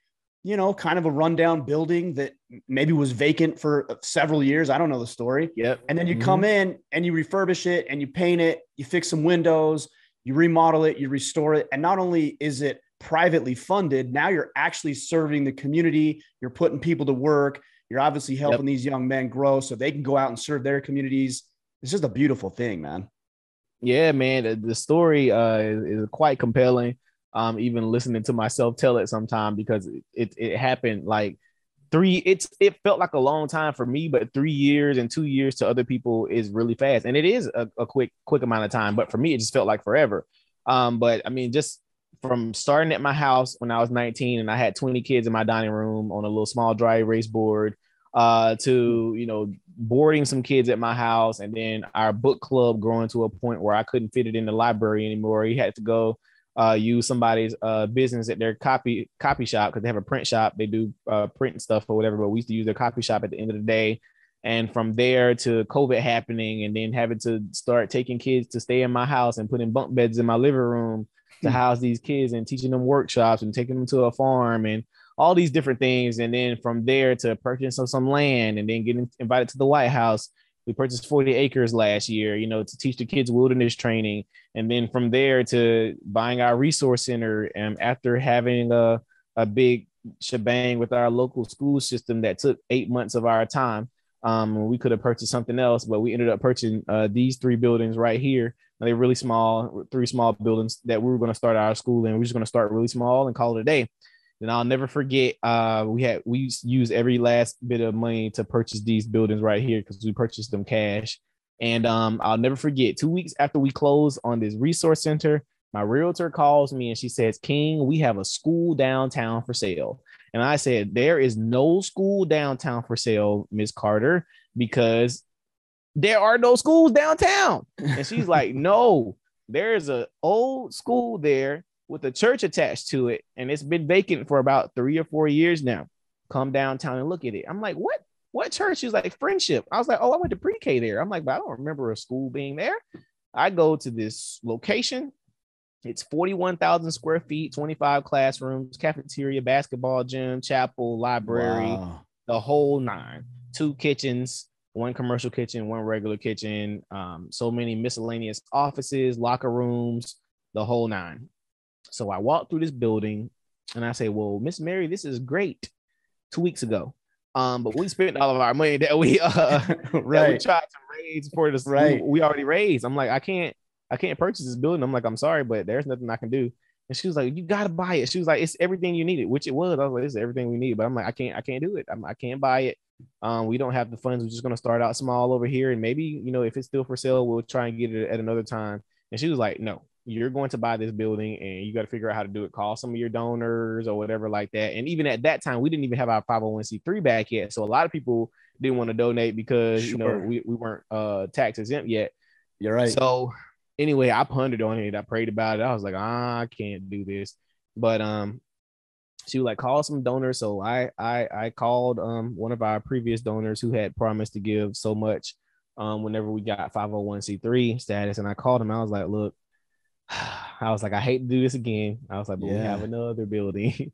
you know, kind of a rundown building that maybe was vacant for several years. I don't know the story. Yep. And then you Mm-hmm. come in and you refurbish it and you paint it, you fix some windows, you remodel it, you restore it. And not only is it privately funded, now you're actually serving the community. You're putting people to work. You're obviously Yep. helping these young men grow so they can go out and serve their communities. It's just a beautiful thing, man. Yeah, man. The story is quite compelling. Even listening to myself tell it sometime, because it happened like it felt like a long time for me, but 3 years and 2 years to other people is really fast. And it is a quick amount of time, but for me, it just felt like forever. But I mean, just from starting at my house when I was 19 and I had 20 kids in my dining room on a little small dry erase board, to, you know, boarding some kids at my house, and then our book club growing to a point where I couldn't fit it in the library anymore. You had to go use somebody's business at their copy shop, because they have a print shop. They do print and stuff or whatever, but we used to use their copy shop at the end of the day. And from there to COVID happening, and then having to start taking kids to stay in my house and putting bunk beds in my living room to house these kids, and teaching them workshops and taking them to a farm and all these different things. And then from there to purchasing some land, and then getting invited to the White House, We purchased 40 acres last year, to teach the kids wilderness training. And then from there to buying our resource center. And after having a big shebang with our local school system that took 8 months of our time, we could have purchased something else, but we ended up purchasing these 3 buildings right here. They're really small, 3 small buildings that we were going to start our school in. We're just going to start really small and call it a day. And I'll never forget, we used every last bit of money to purchase these buildings right here because we purchased them cash. And I'll never forget, 2 weeks after we closed on this resource center, my realtor calls me and she says, King, we have a school downtown for sale. And I said, there is no school downtown for sale, Miss Carter, because there are no schools downtown. And she's like, no, there's an old school there with a church attached to it, and it's been vacant for about 3 or 4 years now. Come downtown and look at it. I'm like, what church? She's like, Friendship. I was like, oh, I went to pre-K there. I'm like, but I don't remember a school being there. I go to this location. It's 41,000 square feet, 25 classrooms, cafeteria, basketball gym, chapel, library, the whole 9. 2 kitchens, 1 commercial kitchen, 1 regular kitchen, so many miscellaneous offices, locker rooms, the whole 9. So I walked through this building and I say, well, Miss Mary, this is great. 2 weeks ago. But we spent all of our money that we that we tried to raise for this. We already raised. I'm like, I can't purchase this building. I'm like, I'm sorry, but there's nothing I can do. And she was like, you gotta buy it. She was like, it's everything you needed, which it was. I was like, this is everything we need. But I'm like, I can't do it. I can't buy it. We don't have the funds. We're just gonna start out small over here. And maybe, if it's still for sale, we'll try and get it at another time. And she was like, no, you're going to buy this building and you got to figure out how to do it. Call some of your donors or whatever like that. And even at that time, we didn't even have our 501c3 back yet. So a lot of people didn't want to donate because, we weren't tax exempt yet. You're right. So anyway, I pondered on it. I prayed about it. I was like, I can't do this. But she was like, call some donors. So I called one of our previous donors who had promised to give so much whenever we got 501c3 status. And I called him. I was like, look, I hate to do this again. I was like, but we have another building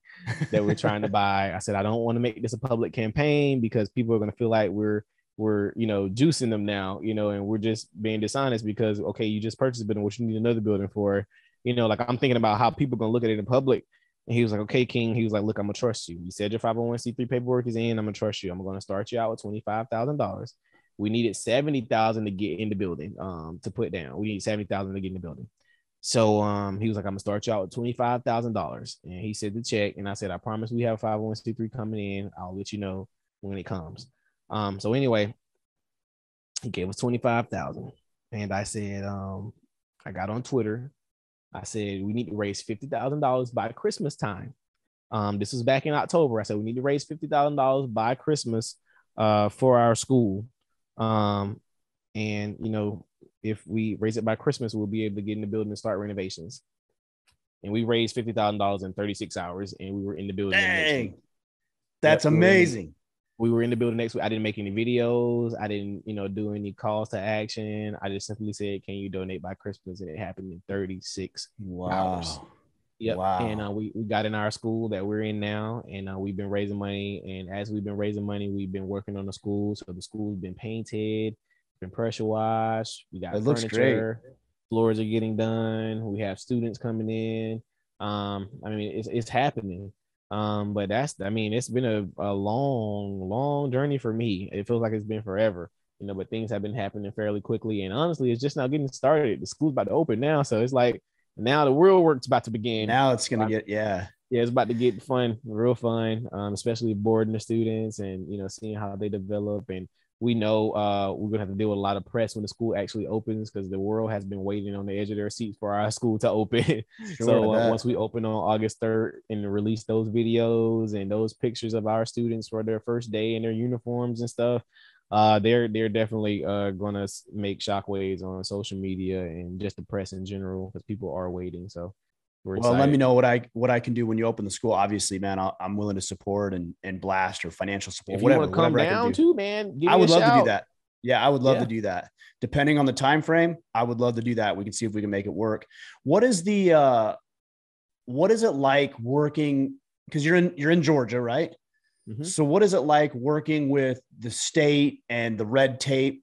that we're trying to buy. I said, I don't want to make this a public campaign because people are going to feel like we're juicing them now, and we're just being dishonest because, okay, you just purchased a building, what you need another building for, like I'm thinking about how people are going to look at it in public. And he was like, okay, King. He was like, look, I'm going to trust you. You said your 501c3 paperwork is in. I'm going to trust you. I'm going to start you out with $25,000. We needed $70,000 to get in the building, to put down. We need $70,000 to get in the building. So he was like, I'm gonna start you out with $25,000. And he said the check. And I said, I promise we have a 501c3 coming in. I'll let you know when it comes. So anyway, he gave us $25,000. And I said, I got on Twitter. I said, we need to raise $50,000 by Christmas time. This was back in October. I said, we need to raise $50,000 by Christmas for our school. And if we raise it by Christmas, we'll be able to get in the building and start renovations. And we raised $50,000 in 36 hours, and we were in the building. Dang, that's amazing. We were in the building next week. I didn't make any videos. I didn't, do any calls to action. I just simply said, "Can you donate by Christmas?" And it happened in 36 hours. Yep. Wow. And we got in our school that we're in now, and we've been raising money. And as we've been raising money, we've been working on the school. So the school's been painted, been pressure washed. We got furniture. Floors are getting done. We have students coming in. It's happening. But it's been a long journey for me. It feels like it's been forever, but things have been happening fairly quickly. And honestly, it's just now getting started. The school's about to open now. So it's like, now the real work's about to begin. Now it's going to get, it's about to get fun, real fun, especially boarding the students and, seeing how they develop. And we know we're going to have to deal with a lot of press when the school actually opens because the world has been waiting on the edge of their seats for our school to open. Once we open on August 3rd and release those videos and those pictures of our students for their first day in their uniforms and stuff, they're definitely going to make shockwaves on social media and just the press in general because people are waiting. So we're excited. Well, let me know what I can do when you open the school. Obviously, man, I'm willing to support and blast or financial support. If you want to come down too, man, I would love to do that. Yeah, I would love to do that. Depending on the time frame, I would love to do that. We can see if we can make it work. What is it like working? Because you're in Georgia, right? Mm-hmm. So what is it like working with the state and the red tape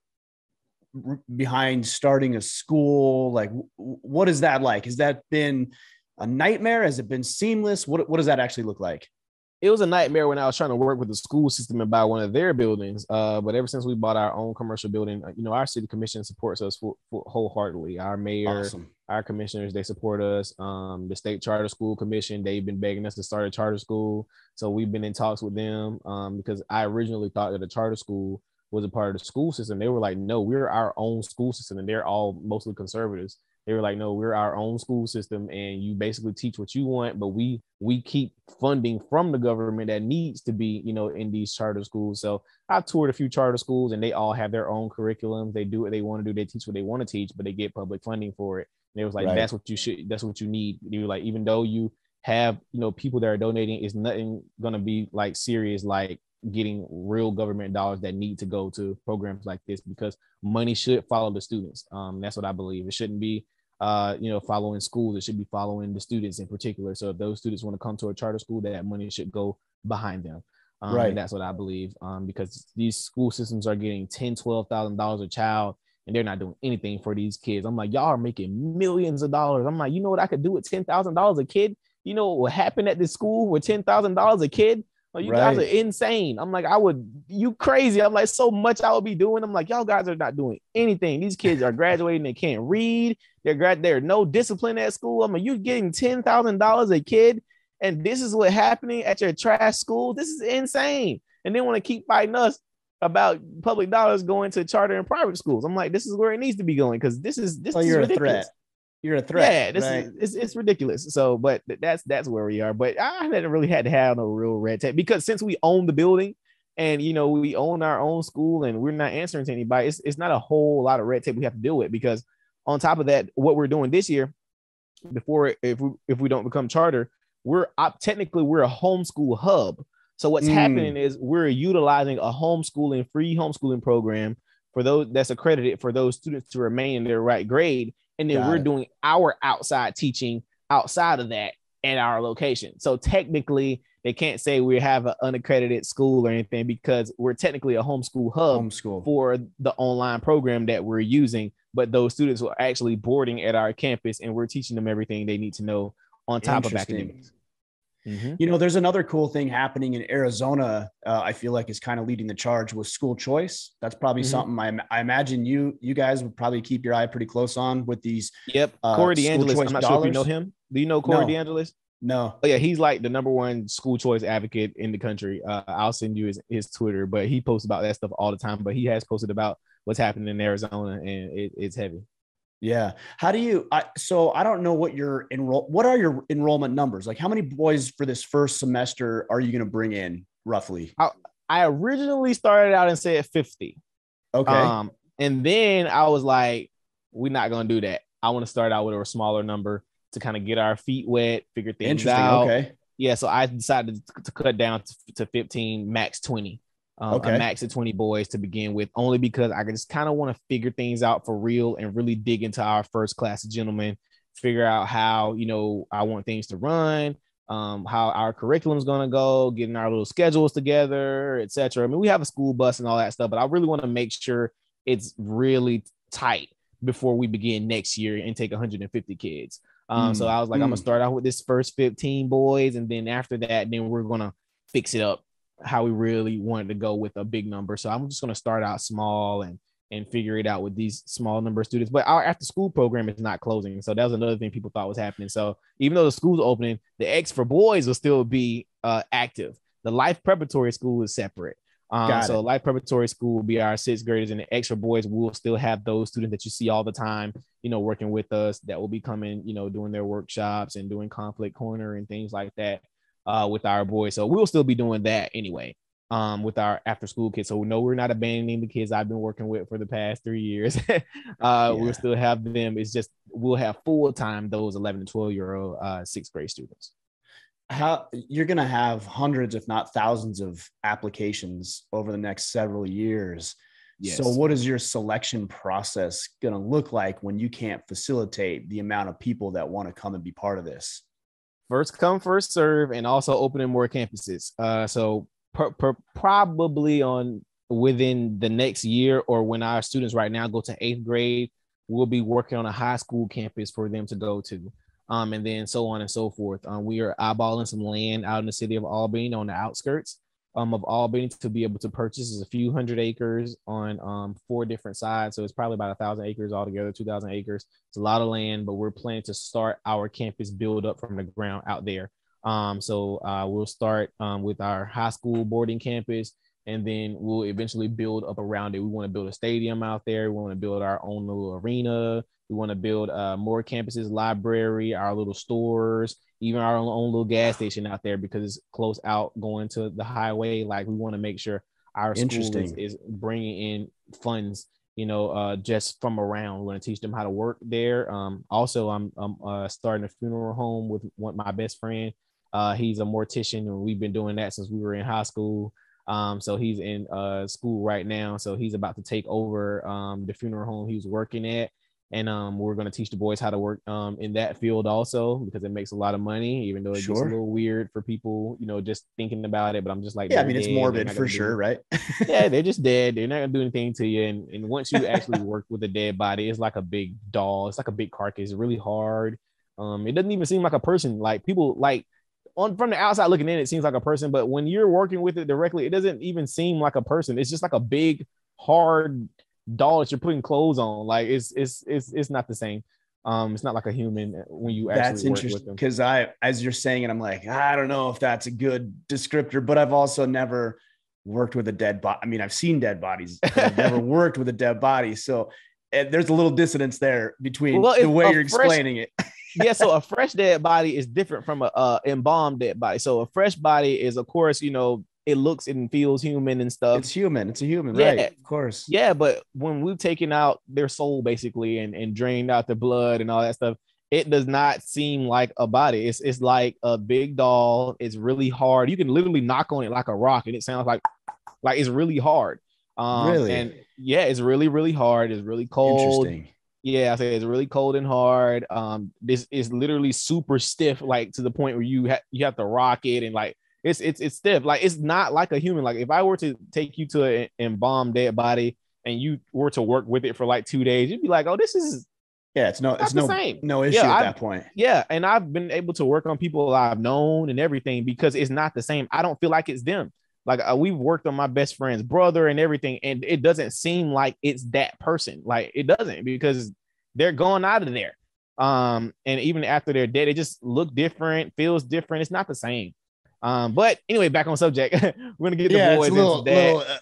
behind starting a school? Like, what is that like? Has that been a nightmare? Has it been seamless? What does that actually look like? It was a nightmare when I was trying to work with the school system and buy one of their buildings. But ever since we bought our own commercial building, our city commission supports us wholeheartedly. Our mayor, Awesome. our commissioners, they support us. The state charter school commission, they've been begging us to start a charter school. So we've been in talks with them because I originally thought that a charter school was a part of the school system. They were like, no, we're our own school system. And they're all mostly conservatives. They were like, no, we're our own school system, and you basically teach what you want, but we keep funding from the government that needs to be, in these charter schools. So I toured a few charter schools, and they all have their own curriculums. They do what they want to do. They teach what they want to teach, but they get public funding for it. And it was like, That's what you should. That's what you need. You were like, even though you have, people that are donating, it's nothing gonna be like serious like getting real government dollars that need to go to programs like this, because money should follow the students. That's what I believe. It shouldn't be following schools. It should be following the students in particular. So if those students want to come to a charter school, that money should go behind them. And that's what I believe. Because these school systems are getting $10,000-$12,000 a child, and they're not doing anything for these kids. I'm like, y'all are making millions of dollars. I'm like, you know what I could do with $10,000 a kid? You know what would happen at this school with $10,000 a kid? Oh, you guys are insane. I'm like, you crazy. I'm like, so much I would be doing. I'm like, y'all guys are not doing anything. These kids are graduating. They can't read. There's no discipline at school. I'm like, you're getting $10,000 a kid, and this is what happening at your trash school. This is insane. And they want to keep fighting us about public dollars going to charter and private schools. I'm like, this is where it needs to be going, because this is you're ridiculous. A threat. You're a threat. Yeah, it's ridiculous. So, but that's where we are. But I haven't really had to have no real red tape, because since we own the building and we own our own school and we're not answering to anybody, it's not a whole lot of red tape we have to deal with. Because on top of that, what we're doing this year, if we don't become charter, technically we're a homeschool hub. So what's happening is we're utilizing a free homeschooling program for those that's accredited for those students to remain in their right grade. And then we're doing our outside teaching outside of that at our location. So technically, they can't say we have an unaccredited school or anything, because we're technically a homeschool hub for the online program that we're using. But those students are actually boarding at our campus, and we're teaching them everything they need to know on top of academics. Mm-hmm. There's another cool thing happening in Arizona. I feel like is kind of leading the charge with school choice. That's probably something I imagine you guys would probably keep your eye pretty close on with these. Yep. Corey DeAngelis. I'm not sure if you know him. Do you know Corey DeAngelis? No. Oh, yeah, he's like the number one school choice advocate in the country. I'll send you his Twitter, but he posts about that stuff all the time. But he has posted about what's happening in Arizona, and it's heavy. Yeah. How do you, so I don't know what what are your enrollment numbers? Like, how many boys for this first semester are you going to bring in roughly? I originally started out and said 50. Okay. And then I was like, we're not going to do that. I want to start out with a smaller number to kind of get our feet wet, figure things out. Okay. Yeah. So I decided to cut down to 15, max 20. A max of 20 boys to begin with, only because I just kind of want to figure things out for real and really dig into our first class of gentlemen, figure out how, I want things to run, how our curriculum is going to go, getting our little schedules together, etc. I mean, we have a school bus and all that stuff, but I really want to make sure it's really tight before we begin next year and take 150 kids. So I was like, I'm going to start out with this first 15 boys. And then after that, then we're going to fix it up how we really wanted to go with a big number. So I'm just going to start out small and figure it out with these small number of students. But our after school program is not closing. So that was another thing people thought was happening. So even though the school's opening, the X for boys will still be active. The life preparatory school is separate. So life preparatory school will be our sixth graders, and the X for boys will still have those students that you see all the time, working with us, that will be coming, doing their workshops and doing conflict corner and things like that. With our boys. So we'll still be doing that anyway, with our after school kids. So no, we're not abandoning the kids I've been working with for the past 3 years. We'll still have them. It's just, we'll have full time those 11 to 12-year-old sixth grade students. How you're going to have hundreds, if not thousands of applications over the next several years. Yes. So what is your selection process going to look like when you can't facilitate the amount of people that want to come and be part of this? First come, first serve, and also opening more campuses. So probably on within the next year, or when our students right now go to 8th grade, we'll be working on a high school campus for them to go to. And then so on and so forth. We are eyeballing some land out in the city of Albany on the outskirts of Albany to be able to purchase. Is a few hundred acres on 4 different sides. So it's probably about 1,000 acres altogether, 2,000 acres. It's a lot of land, but we're planning to start our campus build up from the ground out there. So we'll start with our high school boarding campus, and then we'll eventually build up around it. We want to build a stadium out there. We want to build our own little arena. We want to build more campuses, library, our little stores, even our own little gas station out there because it's close out going to the highway. Like we want to make sure our school is bringing in funds, just from around. We're going to teach them how to work there. Also, I'm starting a funeral home with my best friend. He's a mortician, and we've been doing that since we were in high school. So he's in school right now. So he's about to take over the funeral home he was working at. And we're going to teach the boys how to work in that field also, because it makes a lot of money, even though it gets a little weird for people, just thinking about it. But I'm just like, yeah, I mean, it's morbid for sure, right? Yeah, they're just dead. They're not going to do anything to you. And once you actually work with a dead body, it's like a big doll. It's like a big carcass. It's really hard. It doesn't even seem like a person. Like people like from the outside looking in, it seems like a person. But when you're working with it directly, it doesn't even seem like a person. It's just like a big, hard doll that you're putting clothes on. Like it's not the same. It's not like a human when you actually work with them. Because as you're saying it, I'm like, I don't know if that's a good descriptor, but I've also never worked with a dead body. I mean, I've seen dead bodies, but I've never worked with a dead body. So there's a little dissonance there between the way you're explaining it. Yeah, so a fresh dead body is different from a embalmed dead body. So a fresh body is, of course, it looks and feels human and stuff. It's human. It's a human, yeah, right? Of course. Yeah, but when we've taken out their soul basically and drained out the blood and all that stuff, it does not seem like a body. It's like a big doll. It's really hard. You can literally knock on it like a rock and it sounds like it's really hard. Really? And yeah, it's really, really hard. It's really cold. Interesting. Yeah, I say it's really cold and hard. This is literally super stiff, like to the point where you have to rock it, and like it's stiff. Like it's not like a human. Like if I were to take you to an embalmed dead body and you were to work with it for like 2 days, you'd be like, oh, this is it's no same. No issue at that point. Yeah, and I've been able to work on people I've known and everything because it's not the same. I don't feel like it's them. Like we've worked on my best friend's brother and everything, and it doesn't seem like it's that person. Like it doesn't, because they're going out of there. And even after they're dead, it just look different, feels different. It's not the same. But anyway, back on subject. We're gonna get the boys into that.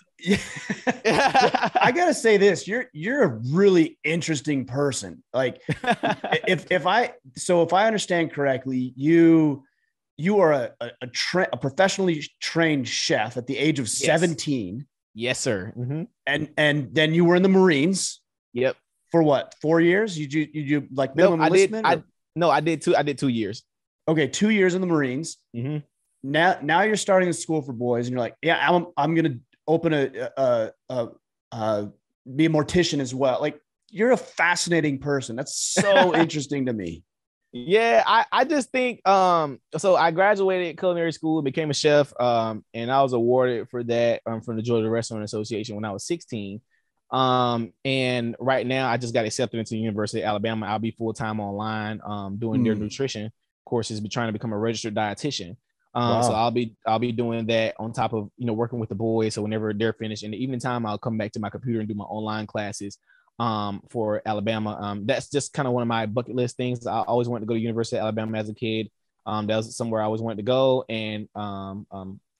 I gotta say this: you're a really interesting person. Like, if I understand correctly, you are a professionally trained chef at the age of 17. Yes, sir. Mm-hmm. And then you were in the Marines. Yep. For what? 4 years? You like minimum enlistment? I did 2 years. Okay, 2 years in the Marines. Mm-hmm. Now you're starting a school for boys, and you're like, yeah, I'm gonna open be a mortician as well. Like, you're a fascinating person. That's so interesting to me. Yeah, I just think so I graduated culinary school, became a chef, and I was awarded for that from the Georgia Restaurant Association when I was 16. And right now I just got accepted into the University of Alabama. I'll be full-time online doing their nutrition courses, trying to become a registered dietitian. Wow. So I'll be doing that on top of working with the boys. So whenever they're finished in the evening time, I'll come back to my computer and do my online classes for Alabama. That's just kind of one of my bucket list things. I always wanted to go to University of Alabama as a kid. That was somewhere I always wanted to go. And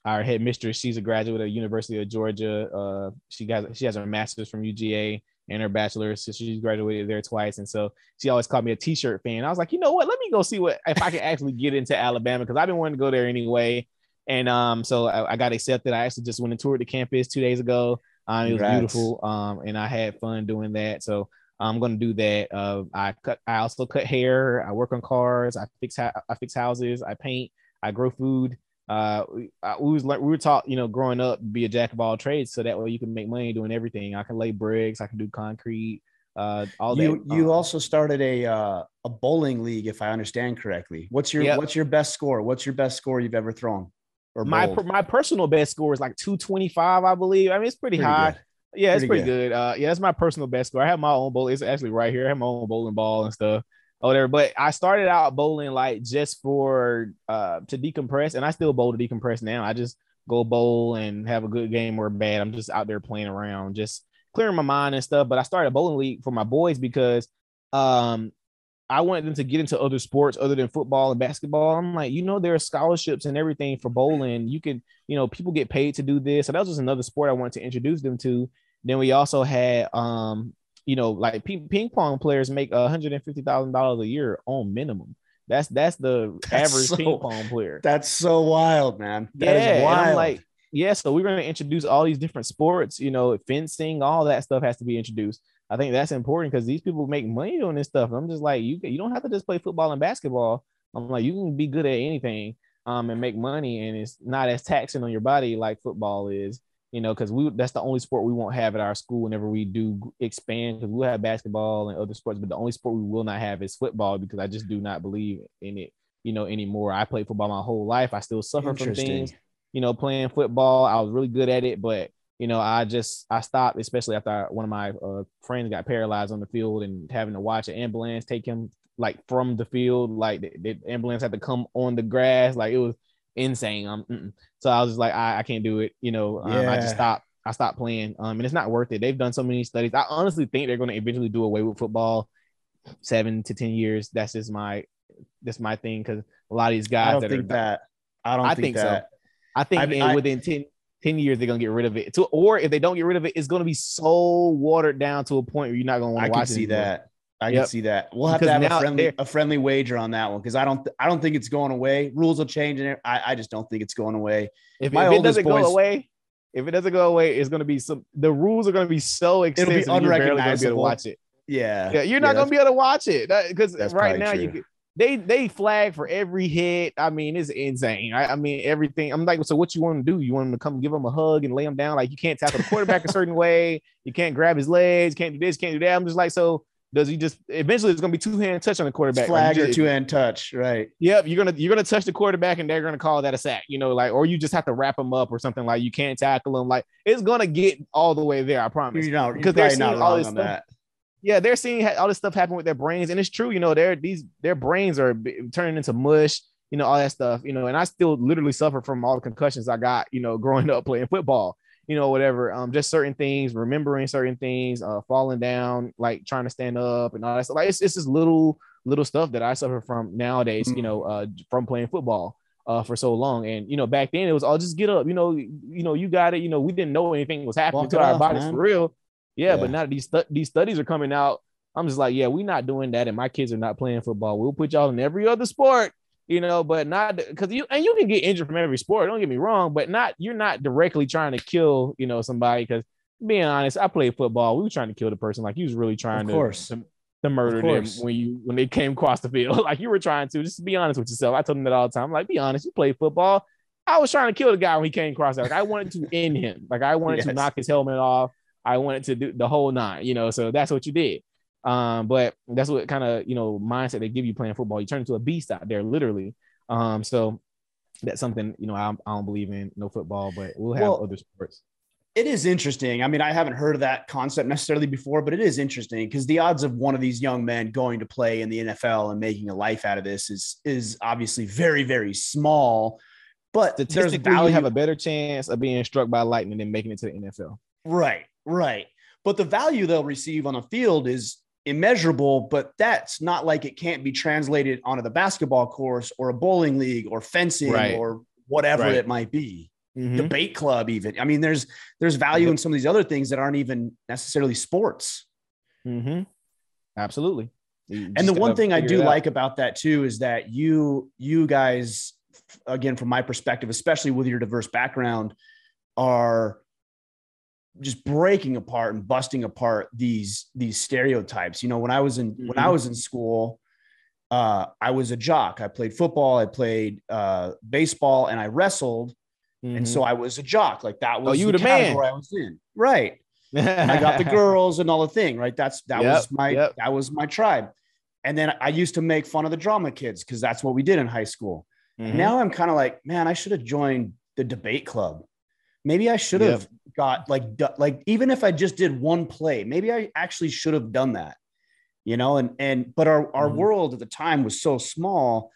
our head mistress, she's a graduate of University of Georgia. She has her master's from UGA and her bachelor's. So she's graduated there twice. And so she always called me a t-shirt fan. I was like, you know what? Let me go see if I can actually get into Alabama, because I've been wanting to go there anyway. And so I got accepted. I actually just went and toured the campus 2 days ago. It was beautiful. And I had fun doing that. So I'm going to do that. I also cut hair. I work on cars. I fix houses. I paint. I grow food. We were taught, growing up, be a jack of all trades, so that way you can make money doing everything. I can lay bricks, I can do concrete, all that. You also started a bowling league, if I understand correctly. What's your best score? What's your best score you've ever thrown? or My bowled? my personal best score is like 225, I believe. I mean, it's pretty Pretty high. good. Yeah, it's Pretty pretty good. good. Yeah, that's my personal best score. I have my own bowl. It's actually right here. I have my own bowling ball and stuff or whatever. But I started out bowling like just for to decompress, and I still bowl to decompress now. I just go bowl and have a good game or bad. I'm just out there playing around, just clearing my mind and stuff. But I started a bowling league for my boys because um I wanted them to get into other sports other than football and basketball. I'm like, there are scholarships and everything for bowling. You can, people get paid to do this. So that was just another sport I wanted to introduce them to. Then we also had, like ping pong players make $150,000 a year on minimum. That's the average ping pong player. That's so wild, man. That is Yeah, and I'm wild. like, yeah. So we're going to introduce all these different sports. Fencing, all that stuff has to be introduced. I think that's important because these people make money doing this stuff. I'm just like, you don't have to just play football and basketball. I'm like, you can be good at anything, and make money, and it's not as taxing on your body like football is. Because that's the only sport we won't have at our school whenever we do expand, because we'll have basketball and other sports, but the only sport we will not have is football because I just do not believe in it, anymore. I played football my whole life. I still suffer from things, playing football. I was really good at it, but I stopped, especially after one of my friends got paralyzed on the field and having to watch an ambulance take him like from the field. Like the ambulance had to come on the grass. Like it was insane. So I was just like, I can't do it. I just stopped. I stopped playing. And it's not worth it. They've done so many studies. I honestly think they're going to eventually do away with football 7 to 10 years. That's my thing. Because a lot of these guys I think so. that. I think within 10 years, they're going to get rid of it. Or if they don't get rid of it, it's going to be so watered down to a point where you're not going to want to watch it anymore. I can see that. We'll have to have a friendly wager on that one because I don't think it's going away. Rules will change, and I just don't think it's going away. If it doesn't go away, it's going to be the rules are going to be so extensive. It'll be unrecognizable. You're barely going to be able to watch it. Yeah, you're not going to be able to watch it because right now true. They flag for every hit. I mean, it's insane. I mean, everything. I'm like, so what you want to do? You want him to come give him a hug and lay him down? Like, you can't tackle the quarterback a certain way. You can't grab his legs. Can't do this. Can't do that. I'm just like, so does he just eventually it's going to be two-hand touch on the quarterback? Flag or two-hand touch, right? Yep. You're gonna touch the quarterback and they're gonna call that a sack. Or you just have to wrap him up or something. Like you can't tackle him. Like it's gonna get all the way there. I promise. Because they're seeing all this stuff. Yeah, they're seeing all this stuff happen with their brains, and it's true. Their brains are turning into mush. All that stuff. And I still literally suffer from all the concussions I got. Growing up playing football. Whatever. Just certain things, remembering certain things, falling down, like trying to stand up, and all that stuff. Like it's just little stuff that I suffer from nowadays. From playing football. For so long, and back then it was all just get up. You got it. We didn't know anything was happening to our bodies for real. Yeah, but now these studies are coming out. I'm just like, yeah, we're not doing that, and my kids are not playing football. We'll put y'all in every other sport, but not because you can get injured from every sport. Don't get me wrong, but you're not directly trying to kill, somebody. Because being honest, I played football. We were trying to kill the person, like you was really trying to murder them when they came across the field. Like you were trying to. Just be honest with yourself. I told them that all the time. I'm like, be honest. You play football. I was trying to kill the guy when he came across that. Like I wanted to end him. Like I wanted to knock his helmet off. I wanted to do the whole nine, so that's what you did. But that's what kind of, mindset they give you playing football. You turn into a beast out there, literally. So that's something, I don't believe in no football, but we'll have other sports. It is interesting. I mean, I haven't heard of that concept necessarily before, but it is interesting because the odds of one of these young men going to play in the NFL and making a life out of this is obviously very, very small. But statistically, you have a better chance of being struck by lightning than making it to the NFL. Right. But the value they'll receive on the field is immeasurable, but that's not like it can't be translated onto the basketball course or a bowling league or fencing or whatever it might be. Debate club even. I mean, there's value in some of these other things that aren't even necessarily sports. Absolutely. And the one thing I do like about that too is that you guys, again, from my perspective, especially with your diverse background, are just breaking apart and busting apart these stereotypes. When I was in school, I was a jock. I played football, I played baseball, and I wrestled. And so I was a jock. Like that was the category I was in. Right. And I got the girls and all the thing, right? That was my tribe. And then I used to make fun of the drama kids because that's what we did in high school. Now I'm kind of like, man, I should have joined the debate club. Maybe I should Yep. have got like even if I just did one play, maybe I actually should have done that, you know, but our world at the time was so small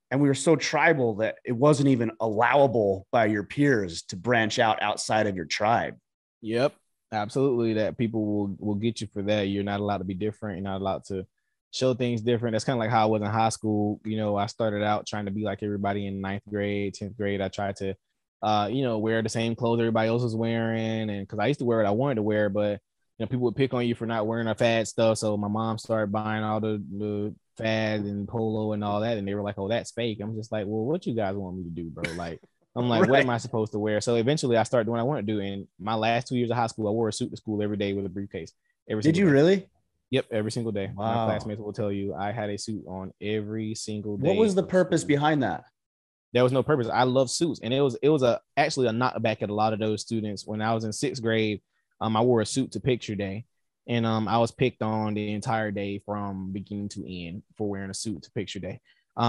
and we were so tribal that it wasn't even allowable by your peers to branch out outside of your tribe. Yep. Absolutely. That people will get you for that. You're not allowed to be different. You're not allowed to show things different. That's kind of like how I was in high school. You know, I started out trying to be like everybody in ninth grade, 10th grade. I tried to wear the same clothes everybody else was wearing. And because I used to wear what I wanted to wear, but people would pick on you for not wearing a fad stuff. So my mom started buying all the fad and polo and all that. And they were like, oh, that's fake. I'm just like, well, what you guys want me to do, bro? Like, I'm like, what am I supposed to wear? So eventually I started doing what I want to do. And my last 2 years of high school, I wore a suit to school every day with a briefcase. Did you really? Yep, every single day. Wow. My classmates will tell you I had a suit on every single day. What was the purpose behind that? There was no purpose. I love suits, and it was actually a knockback at a lot of those students. When I was in sixth grade, I wore a suit to picture day, and I was picked on the entire day from beginning to end for wearing a suit to picture day.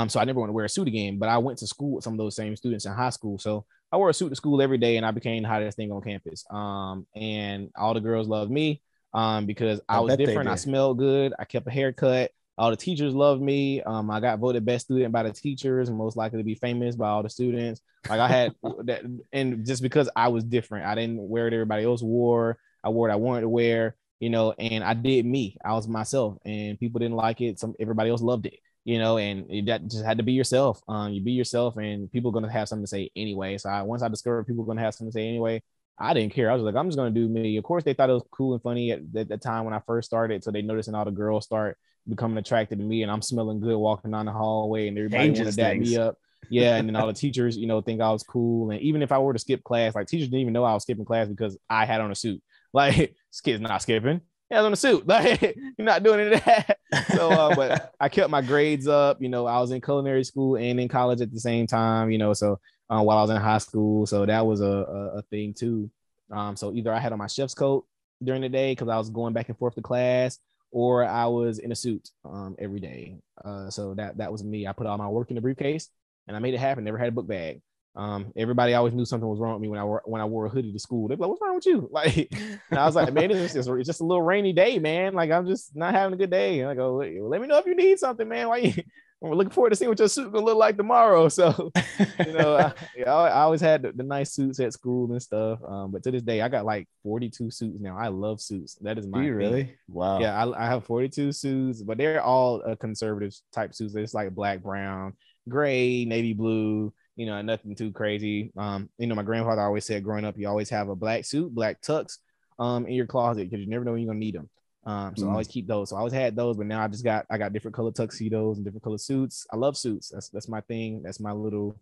So I never want to wear a suit again. But I went to school with some of those same students in high school, so I wore a suit to school every day, and I became the hottest thing on campus. And all the girls loved me because I was different. I smelled good. I kept a haircut. All the teachers loved me. I got voted best student by the teachers and most likely to be famous by all the students. Like I had that, and just because I was different, I didn't wear what everybody else wore. I wore what I wanted to wear, and I did me. I was myself, and people didn't like it. Everybody else loved it, and that just had to be yourself. You be yourself, and people are gonna have something to say anyway. So once I discovered people were gonna have something to say anyway, I didn't care. I was like, I'm just gonna do me. Of course, they thought it was cool and funny at the time when I first started. So they noticed, and all the girls start becoming attracted to me, and I'm smelling good walking down the hallway, and everybody want to dap me up. Yeah, and then all the teachers, think I was cool. And even if I were to skip class, like teachers didn't even know I was skipping class because I had on a suit. Like, this kid's not skipping. He has on a suit. Like, you're not doing any of that. So, but I kept my grades up. I was in culinary school and in college at the same time. So while I was in high school, so that was a thing too. So either I had on my chef's coat during the day because I was going back and forth to class, or I was in a suit every day. So that was me. I put all my work in the briefcase and I made it happen. Never had a book bag. Everybody always knew something was wrong with me when I wore a hoodie to school. They'd be like, what's wrong with you? Like, and I was like, man, it's just a little rainy day, man. Like, I'm just not having a good day. And I go, let me know if you need something, man. We're looking forward to seeing what your suit gonna look like tomorrow. So, I always had the nice suits at school and stuff. But to this day, I got like 42 suits now. I love suits. That is my thing. Really? Wow. Yeah, I have 42 suits, but they're all conservative type suits. It's like black, brown, gray, navy blue. Nothing too crazy. My grandfather always said growing up, you always have a black suit, black tux, in your closet because you never know when you're gonna need them. So I always keep those. So I always had those, but now I got different color tuxedos and different color suits. I love suits. That's my thing. That's my little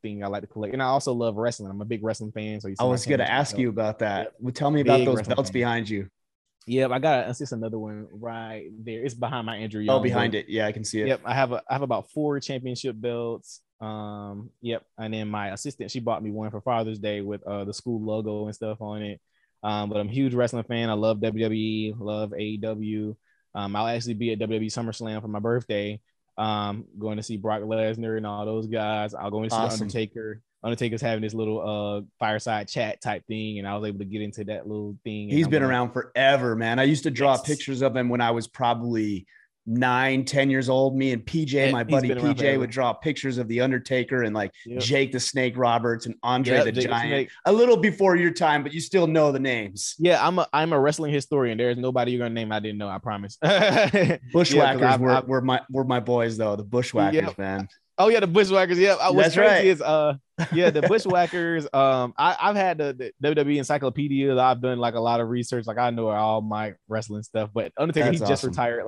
thing I like to collect. And I also love wrestling. I'm a big wrestling fan. So I was gonna ask you about that. Yep. Tell me about those belts behind you. Yep, it's just another one right there. It's behind my Andrew Young. Oh, behind it. Yeah, I can see it. Yep, I have about 4 championship belts. Yep, and then my assistant, she bought me one for Father's Day with the school logo and stuff on it. But I'm a huge wrestling fan. I love WWE, love AEW. I'll actually be at WWE SummerSlam for my birthday. Going to see Brock Lesnar and all those guys. I'll go and see Undertaker. Undertaker's having this little fireside chat type thing, and I was able to get into that little thing. He's been around forever, man. I used to draw pictures of him when I was probably 9-10 years old. Me and PJ, my buddy PJ, would draw pictures of the Undertaker and Jake the Snake Roberts and Andre the Giant. A little before your time, but you still know the names. Yeah, I'm a wrestling historian. There's nobody you're gonna name I didn't know. I promise. Bushwhackers were my boys though. The Bushwhackers, man. Oh yeah, the Bushwhackers. Yeah, what's crazy is the Bushwhackers. I've had the WWE encyclopedia. I've done like a lot of research. Like I know all my wrestling stuff. But Undertaker, he just retired.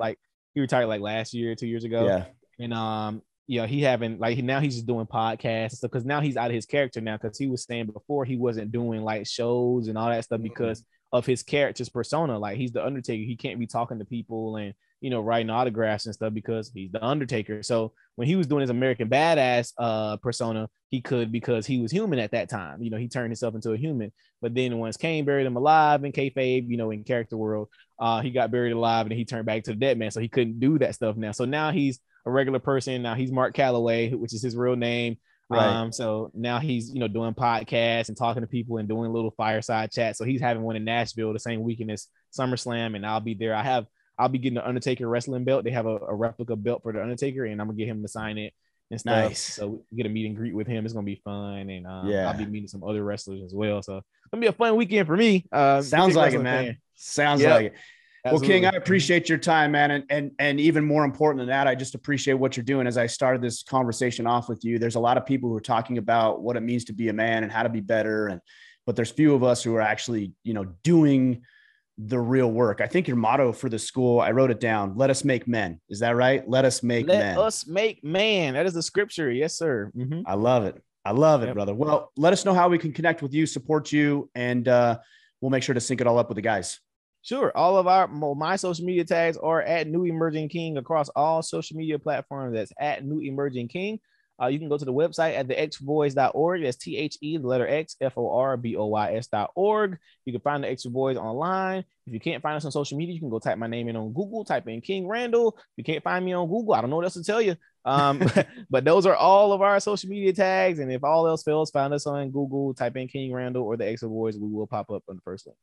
He retired like last year, 2 years ago. Yeah. And he having now he's just doing podcasts and stuff because now he's out of his character now because he was saying before he wasn't doing like shows and all that stuff because of his character's persona. Like he's the Undertaker. He can't be talking to people and writing autographs and stuff because he's the Undertaker. So when he was doing his American Badass persona, he could because he was human at that time. He turned himself into a human. But then once Kane buried him alive in kayfabe, in character world, he got buried alive and he turned back to the dead man. So he couldn't do that stuff now. So now he's a regular person. Now he's Mark Calloway, which is his real name. Right. So now he's, doing podcasts and talking to people and doing little fireside chats. So he's having one in Nashville the same weekend as SummerSlam, and I'll be there. I'll be getting the Undertaker wrestling belt. They have a replica belt for the Undertaker, and I'm gonna get him to sign it and stuff. Nice. So we get a meet and greet with him. It's gonna be fun, and I'll be Yeah. meeting some other wrestlers as well. So it's gonna be a fun weekend for me. Sounds Big like it, wrestling man. fan. Sounds Yep, like it. Well, King, I absolutely. appreciate your time, man. And even more important than that, I just appreciate what you're doing. As I started this conversation off with you, there's a lot of people who are talking about what it means to be a man and how to be better. But there's few of us who are actually, doing the real work. I think your motto for the school, I wrote it down. Let us make men. Is that right? Let us make Let men. us make man. That is the scripture. Yes, sir. Mm-hmm. I love it. I love it, Yep. brother. Well, let us know how we can connect with you, support you, and we'll make sure to sync it all up with the guys. Sure. All of my social media tags are at New Emerging King across all social media platforms. That's at New Emerging King. You can go to the website at theextraboys.org. That's THE, the letter X, FORBOYS.org. You can find the Extra Boys online. If you can't find us on social media, you can go type my name in on Google, type in King Randall. If you can't find me on Google, I don't know what else to tell you. But those are all of our social media tags. And if all else fails, find us on Google, type in King Randall or the Extra Boys. We will pop up on the first link.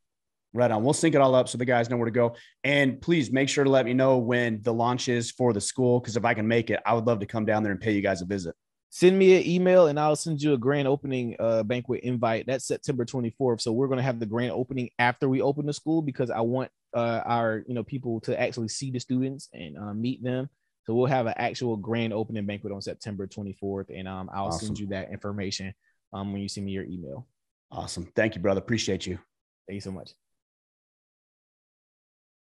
Right on. We'll sync it all up so the guys know where to go. And please make sure to let me know when the launch is for the school, because if I can make it, I would love to come down there and pay you guys a visit. Send me an email and I'll send you a grand opening banquet invite. That's September 24th. So we're going to have the grand opening after we open the school, because I want our people to actually see the students and meet them. So we'll have an actual grand opening banquet on September 24th, and I'll send you that information when you send me your email. Awesome. Thank you, brother. Appreciate you. Thank you so much.